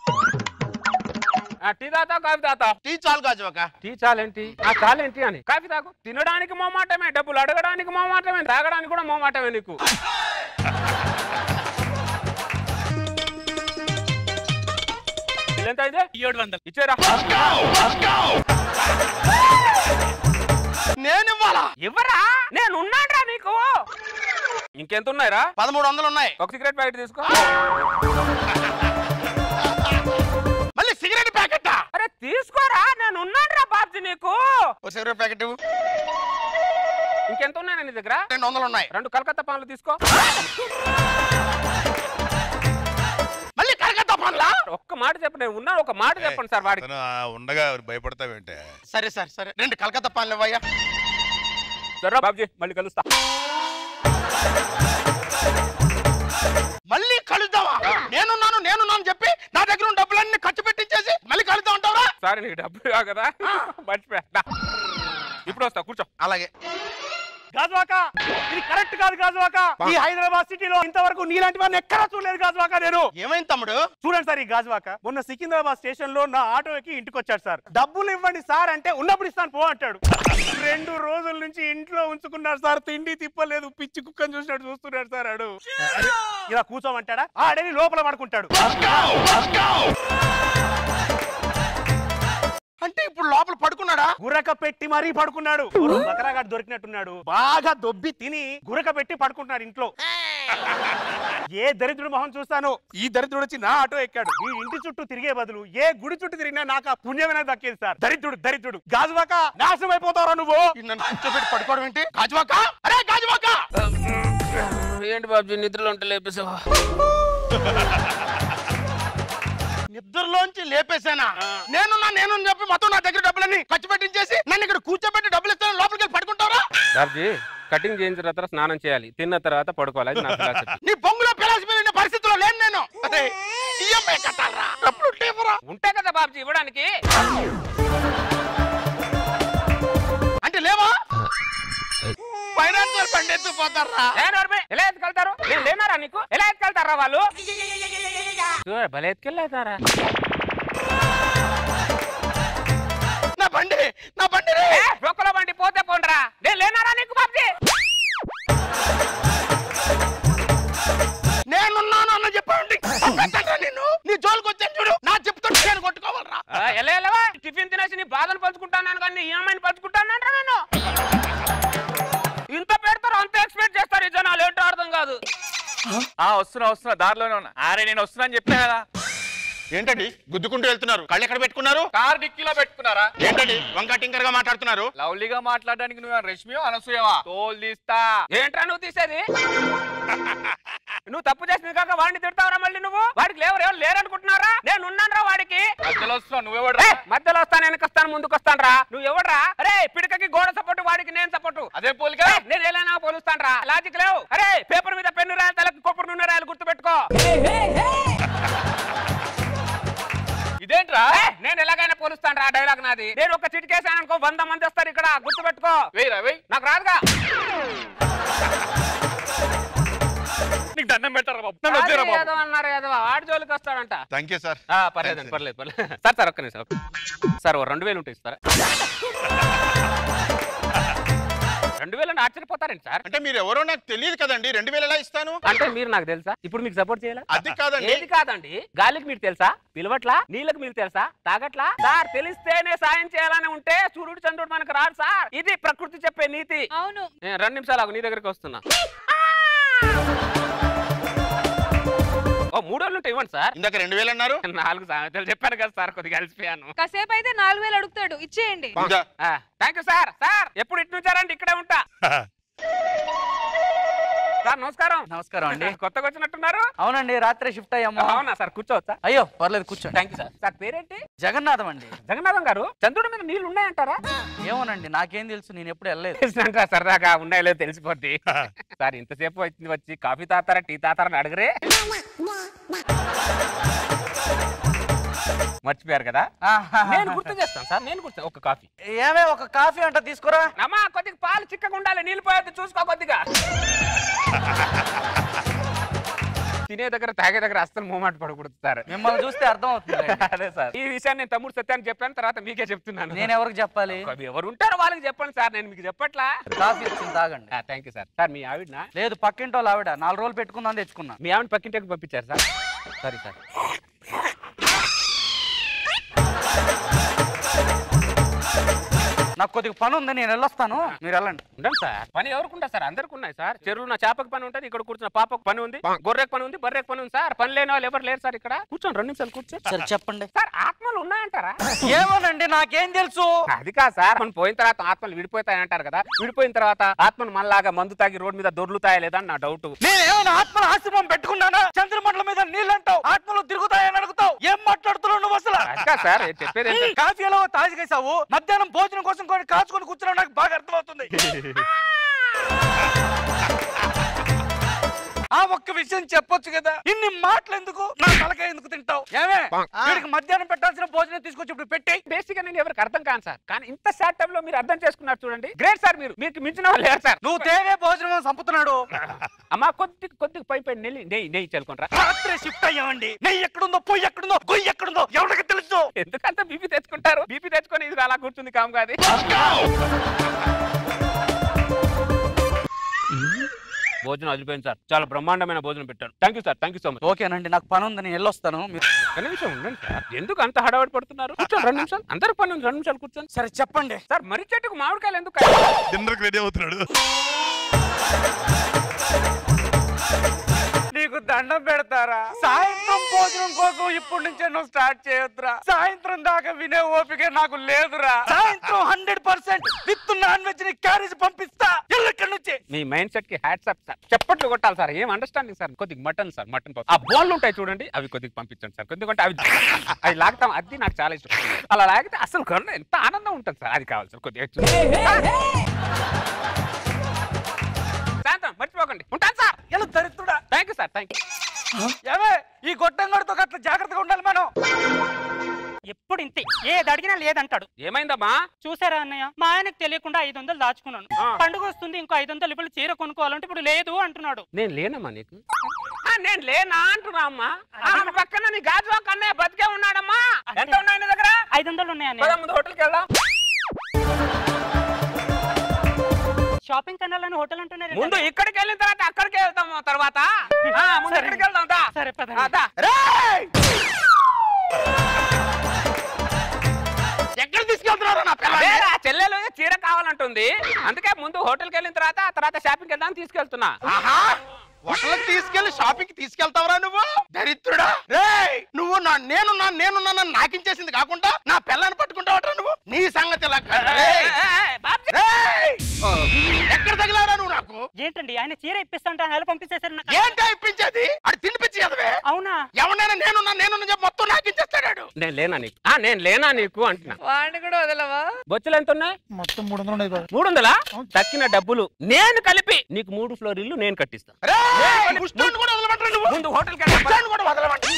టీ తాతా కాఫీ తాతా? టీ చాలు గాజువాక. టీ చాలేంటి? చాలేంటి అని కాఫీ తాగు. తినడానికి మోమాటమే, డబ్బులు అడగడానికి మోమాటమే, తాగడానికి కూడా మోమాటమే నీకు. ఎంత అయితే 700 ఇచ్చారా? నేను ఇవ్వాలా? ఇవ్వరా? నేను ఉన్నాడ్రా నీకు. ఇంకెంత ఉన్నాయిరా? 1300 ఉన్నాయి. ఒక సిగరెట్ ప్యాకెట్ తీసుకో. మళ్ళీ సిగరెట్ ప్యాకెట్? అరే తీసుకోరా, నేను ఉన్నాడ్రా బాబ్జీ నీకు. ఒక సిగరెట్ ప్యాకెట్. ఇంకెంత ఉన్నాయి నీ దగ్గర? 200 ఉన్నాయి. 2 కలకత్తా పాన్లు తీసుకో. మళ్ళీ కలకత్తా పాన్లా? ఒక్క మాట చెప్పు, నేను ఉన్నాను. ఒక మాట చెప్పండి సార్ వాడికి. ఉండగా భయపడతావేంటే? సరే సార్ సరే, 2 కలకత్తా పాన్లు ఇవ్వయ్యా. సరే బాబ్జీ మళ్ళీ కలుస్తా. మళ్ళీ కలుద్దామా? నేనున్నాను చెప్పి నా దగ్గర ఉన్న డబ్బులన్నీ ఖర్చు పెట్టించేసి మళ్ళీ కలుద్దాం అంటావా? సరే నీకు డబ్బులు కావు కదా, మర్చిపోయా. ఇప్పుడు వస్తా, కూర్చో. అలాగే. గాజువాక ఇది కరెక్ట్ కాదు గాజువాక. ఈ హైదరాబాద్ సిటీలో ఇంతవరకు నీలాంటి వారిని ఎక్కడా చూడలేదు గాజువాక నేను. ఏమైంది తమ్ముడు? చూడండి సార్, ఈ గాజువాక మొన్న సికింద్రాబాద్ స్టేషన్ లో నా ఆటో ఎక్కి ఇంటికి వచ్చాడు సార్. డబ్బులు ఇవ్వండి సార్ అంటే ఉన్నప్పుడు ఇస్తాను పో అంటాడు. 2 రోజుల నుంచి ఇంట్లో ఉంచుకున్నాడు సార్. తిండి తిప్పలేదు, పిచ్చి కుక్కని చూసినట్టు చూస్తున్నాడు సార్. ఆడు ఇలా కూర్చోమంటాడా? ఆడని లోపల పడుకుంటాడు. అంటే ఇప్పుడు లోపల పడుకున్నాడా? గురక పెట్టి మరీ పడుకున్నాడు. బకరాగాడు దొరికినట్టున్నాడు. బాగా దొబ్బి తిని గురక పెట్టి పడుకుంటున్నాడు ఇంట్లో. ఏ దరిద్రుడు మొహం చూస్తాను, ఈ దరిద్రుడు వచ్చి నా ఆటో ఎక్కాడు. ఈ ఇంటి చుట్టూ తిరిగే బదులు ఏ గుడి చుట్టూ తిరిగినా నాకు ఆ పుణ్యమైన దక్కేది సార్. దరిద్రుడు గాజువాక, నాశనం అయిపోతావురా నువ్వు. నన్ను కూర్చోబెట్టి పడుకోవడం ఏంటి? గాజువాక, అరే గాజువాక! ఏంటి బాబ్జీ నిద్రలో ఉంటే లేపేసావా? నిద్రలోంచి లేపేశానా? నేను చెప్పి మొత్తం నా దగ్గర డబ్బులన్నీ ఖర్చు పెట్టించేసి నన్ను ఇక్కడ కూర్చోబెట్టి డబ్బులు ఇస్తాను లోపలికి వెళ్ళి పడుకుంటారా? బాబ్జీ కటింగ్ చేయించిన తర్వాత స్నానం చేయాలి, తిన్న తర్వాత పడుకోవాలి. అది నా ఫిలాసఫీ. నీ బొంగులో పిలాసిపోయిన పరిస్థితిలో లేను నేను. ఈఎంఐ కట్టాలరా, డబ్బులు ఉంటే కదా బాబ్జీ ఇవ్వడానికి. అంటే లేవా? ఫైనాన్షియల్ ఫండ్ ఎత్తుకుపోతారా? ఎలా ఎత్తుకెళ్తారు? నేను లేనారా నీకు? ఎలా ఎత్తుకెళ్తారా వాళ్ళు? భలే ఎత్తుకెళ్ళారా? నా బండి ఒక్కలో బండి పోతే పోండ్రా. నేను లేనారా నీకు బాబ్జీ? నేనున్నాను అన్న చెప్పండి. నేను నీ జోలికి వచ్చాను చూడు, నా చెప్తుంటే నేను కొట్టుకోవాలరా? ఎలా టిఫిన్ తినేసి నీ బాధను పంచుకుంటాను వస్తున్నా దారిలోనే ఉన్నా. అరే నేను వస్తున్నా అని చెప్పినా కదా. ఏంటండి గుద్దుకుంటూ వెళ్తున్నారు? కళ్ళు ఎక్కడ పెట్టుకున్నారు? కార్ డిక్కీలో పెట్టుకున్నారా? ఏంటండి వంకా టింకర్ గా మాట్లాడుతున్నారు? లవ్లీగా మాట్లాడడానికి నువ్వు రష్మియో అనసూయవా? తోలు తీస్తా. ఏంట్రా నువ్వు తీసేది? నువ్వు తప్పు చేసిన కాక వాడిని తిడతావరా మళ్ళీ? నువ్వు వాడికి ఎవరు లేరనుకుంటున్నారా? నేను ఉన్నానరా వాడికి. మధ్యలో వస్తున్నా నువ్వెవడరా? మధ్యలో వస్తాను, వెనకొస్తాను, ముందుకు వస్తాను రా. నువ్వు ఎవడరా? అరే పిడకకి గోడ సపోర్ట్, వాడికి నేను సపోర్ట్. అదే పోలిక. నేను ఎలా పోలుస్తాను రా? లాజిక్ లేవు. అరే పేపర్ మీద పెన్ను రాయాలి, తలకి కొబ్బరి నూనె రాయాలి, గుర్తు పెట్టుకో. ఇదేంట్రా? నేను ఎలాగైనా పోలుస్తాను రా. డైలాగ్ నాది. నేను ఒక చిటికేసాను అనుకో 100 మంది వస్తారు ఇక్కడ, గుర్తు పెట్టుకో. వెయ్యి నాకు రాదుగా. నీకు దండం పెట్టారా బాబు? నన్ను వదిలేరా బాబు? ఏదో అన్నారు, ఏదో ఆడి జోలికి వస్తాడంట. Thank you sir. పర్లేదండి, పర్లేదు. సార్ ఒక్క నిమిషం సార్, 2000 ఉంటే ఇస్తారా? 2000 ఆశ్చర్యపోతారండి సార్. అంటే మీరు ఎవరో నాకు తెలియదు కదండి, 2000 ఎలా ఇస్తాను? అంటే మీరు నాకు తెలుసా? ఇప్పుడు మీకు సపోర్ట్ చేయాలి? అది కాదండి. ఏది కాదండి? గాలికి మీరు తెలుసా? పిలవట్లా? నీళ్ళకి మీరు తెలుసా? తాగట్లా? సార్ తెలిస్తేనే సాయం చేయాలని ఉంటే సూర్యుడు చంద్రుడు మనకు రాడు సార్. ఇది ప్రకృతి చెప్పే నీతి. అవును. 2 నిమిషాలు ఆగు, నీ దగ్గరికి వస్తున్నా. 3 రోజులు ఉంటే ఇవ్వండి సార్. ఇందాక 2000 అన్నారు. 4 సామెతలు చెప్పాను కదా సార్, కొద్దిగా కలిసిపోయాను. కాసేపు అయితే 4000 అడుగుతాడు, ఇచ్చేయండి. Thank you sir. సార్ ఎప్పుడు ఇటు నుంచారండి? ఇక్కడే ఉంటా. సార్ నమస్కారం. నమస్కారం అండి. కొత్తగా వచ్చినట్టున్నారు? అవునండి, రాత్రి షిఫ్ట్ అయ్యాము. అవునా సార్, కూర్చోవచ్చా? అయ్యో పర్లేదు, కూర్చోండి. Thank you sir. సార్ పేరేంటి? జగన్నాథం అండి. జగన్నాథం గారు, చంద్రుడి మీద నీళ్లు ఉన్నాయంటారా? ఏమోనండి, నాకేం తెలుసు, నేను ఎప్పుడు వెళ్ళలేదు. తెలిసినంటారా? సరదాగా ఉన్నాయో లేదో తెలిసిపోద్ది. సార్ ఇంతసేపు వచ్చి కాఫీ తాతారా టీ తాతారని అడగరే? మర్చిపోయారు కదా? నేను గుర్తు చేస్తాను సార్, నేను గుర్తు. ఒక కాఫీ. ఏమే ఒక కాఫీ అంట తీసుకురా. అమ్మా కొద్దిగా పాలు చిక్కగా ఉండాలి, నీళ్ళు పోయేది చూసుకో కొద్దిగా. తినే దగ్గర తాగే దగ్గర అస్సలు మూమెంట్ పడకూడదు సార్. మిమ్మల్ని చూస్తే అర్థం అవుతుంది. అదే సార్, ఈ విషయాన్ని నేను తమ్ముడు సత్యాన్ని చెప్పాను, తర్వాత మీకే చెప్తున్నాను. నేను ఎవరికి చెప్పాలి? ఎవరు ఉంటారో వాళ్ళకి చెప్పండి సార్, నేను మీకు చెప్పట్లా. కాఫీ వచ్చింది, తాగండి. Thank you sir. సార్ మీ ఆవిడనా? లేదు, పక్కింటి వాళ్ళు ఆవిడ. 4 రోజులు పెట్టుకుందాం తెచ్చుకున్నా. మీ ఆవిడ పక్కింటికి పంపించారు సార్? Sorry sir. నాకు కొద్దిగా పని ఉంది, నేను వెళ్ళొస్తాను, మీరు వెళ్ళండి. ఉండండి సార్. పని ఎవరికి ఉంటా సార్? అందరికి ఉన్నాయి సార్. చెరువు నా చేపకు పని ఉంటుంది, ఇక్కడ కూర్చున్న పాపకు పని ఉంది, గొర్రెకు పని ఉంది, బర్రెకు పని ఉంది సార్. పని లేని వాళ్ళు ఎవరు లేరు సార్ ఇక్కడ. కూర్చోండి, 2 నిమిషాలు కూర్చో. సరే చెప్పండి సార్. ఆత్మలు ఉన్నాయంటారా? ఏమోనండి, నాకేం తెలుసు. అది కాదు సార్, మనం పోయిన తర్వాత ఆత్మలు విడిపోతాయి అంటారు కదా. విడిపోయిన తర్వాత ఆత్మలు మనలాగా మందు తాగి రోడ్డు మీద దొర్లుతాయా లేదా అని నా డౌట్. నేనేమైనా ఆత్మల ఆశ్రమం పెట్టుకున్నానా? చంద్రమండలం మీద నీళ్ళు అంటావు, ఆత్మలు తిరుగుతాయని అడుగుతావు. ఏం మాట్లాడుతున్నావు నువ్వు అసలు? సార్ చెప్పేది కాఫీలో తాజికేసావు, మధ్యాహ్నం భోజనం కోసం కొన్ని కాచుకొని కూర్చున్నావు. నాకు బాగా అర్థమవుతుంది. ఆ ఒక్క విషయం చెప్పొచ్చు కదా, ఇన్ని మాటలు ఎందుకు? నా తలకాయ ఎందుకు తింటావు? ఏమే వీడికి మధ్యాహ్నం పెట్టాల్సిన భోజనం తీసుకొచ్చి ఇప్పుడు పెట్టి. బేసిక్ గా నేను ఎవరికి అర్థం కాను సార్, కానీ ఇంత షార్ట్ టైం లో మీరు అర్థం చేసుకున్నారు చూడండి. Great sir. మీకు మించిన వాళ్ళు లేరు సార్. నువ్వు తేవే భోజనం చంపుతున్నాడు. అమ్మా కొద్దిగా పై నెయ్యి చల్లుకుంటారా? రాత్రి షిఫ్ట్ అయ్యామండి. నెయ్యి ఎక్కడుందో, పొయ్యి ఎక్కడుందో, గొయ్యి ఎక్కడుందో ఎవరికి తెలుసు? ఎందుకంటే బీపీ తెచ్చుకుంటారు. బీపీ తెచ్చుకొని ఇది అలా కూర్చుంది కాము కాదు. భోజనం అదిపోయింది సార్, చాలా బ్రహ్మాండమైన భోజనం పెట్టారు. Thank you sir, thank you so much. ఓకేనండి, నాకు పని ఉంది, నేను వెళ్ళొస్తాను. మీరు ఒక నిమిషం ఉండండి సార్. ఎందుకు అంత హడావడి పడుతున్నారు? కూర్చోండి, 2 నిమిషాలు. అందరికి పని ఉంది, 2 నిమిషాలు కూర్చోండి. సరే చెప్పండి సార్. మర్రి చెట్టుకు మామిడికాయలు ఎందుకు? డిన్నర్కి రెడీ అవుతున్నాడు. నీకు దండం పెడతారా? సాయంత్రం భోజనం కోసం ఇప్పటి నుంచే నువ్వు స్టార్ట్ చేయొద్దురా. సాయంత్రం దాకా వినే ఓపిక నాకు లేదురా. సాయంత్రం 100% విత్ నాన్ వెజ్ ని క్యారేజ్ పంపిస్తా. ఇక్కడి నుంచి మీ మైండ్ సెట్ కి హ్యాట్స్ అప్ సార్. చెప్పట్లు కొట్టాలి సార్. ఏం అండర్స్టాండింగ్ సార్. కొద్దిగా మటన్ సార్, మటన్ ఆ బోన్లు ఉంటాయి చూడండి, అవి కొద్దిగా పంపించండి సార్. ఎందుకంటే అవి లాగుతాం, అది నాకు చాలా ఇష్టం. అలా లాగితే అసలు కన్నా ఎంత ఆనందం ఉంటుంది సార్. అది కావాలి సార్ కొద్దిగా. సాయంత్రం మర్చిపోకండి. ఉంటాను సార్. ఎలా దరిద్రుడా. Thank you sir, thank you. ఏమే ఈ గొట్టంగడితో అట్లా జాగ్రత్తగా ఉండాలి మనం. ఎప్పుడు ఇంతే, ఏది అడిగినా లేదంటాడు. ఏమైందమ్మా? చూసారా అన్నయ్య, మా ఆయనకు తెలియకుండా 500 దాచుకున్నాను. పండుగ వస్తుంది, ఇంకో 500 రూపాయలు చీర కొనుక్కోవాలంటే ఇప్పుడు లేదు అంటున్నాడు. నేను లేనమ్మా నీకు. నేను లేనా అంటున్నా అమ్మా. పక్కన నీ గాజువా కన్నయ్య బతికే ఉన్నాడమ్మా. ఎంత ఉన్నాయి నీ దగ్గర? 500 ఉన్నాయి అన్నయ్య. ముందు హోటల్కి వెళ్దాం. షాపింగ్ కనాలని హోటల్ అంటున్నారు. ముందు ఇక్కడికి వెళ్ళిన తర్వాత అక్కడికి వెళ్తాము. తర్వాత ముందు ఎక్కడికి వెళ్దాం. సరే పద. ఎక్కడ తీసుకెళ్తున్నారు నా పిల్లలు? చెల్లెలు చీర కావాలంటుంది, అందుకే ముందు హోటల్కి వెళ్ళిన తర్వాత షాపింగ్కి వెళ్దాం తీసుకెళ్తున్నా. బట్టలకు తీసుకెళ్లి షాపింగ్ తీసుకెళ్తావరా నువ్వు దరిద్రుడా రేయ్ నువ్వు నేను నాకించేసింది కాకుండా నా పిల్లని పట్టుకుంటావట్రా నువ్వు నీ సంగతి ఇలా కాదు. ఎక్కడ తగిలారా నువ్వు నాకు ఏంటండి ఆయన చీర ఇప్పిస్తా నెల పంపించేసారు నాకు. ఏంటో ఇప్పించేది అది తినిపించి చదవే అవునా ఎవరైనా నేను చెప్పి మొత్తం నాకించేస్తాడు నేను లేనా నీకు అంటున్నా వాడిని కూడా వదలవా బొచ్చులు ఎంత ఉన్నాయి మొత్తం 300 300 తక్కిన డబ్బులు నేను కలిపి నీకు 3 ఫ్లోర్ ఇల్లు నేను కట్టిస్తా కూడా వదలమంటారు నువ్వు ముందు హోటల్కి కూడా వదలమంటారు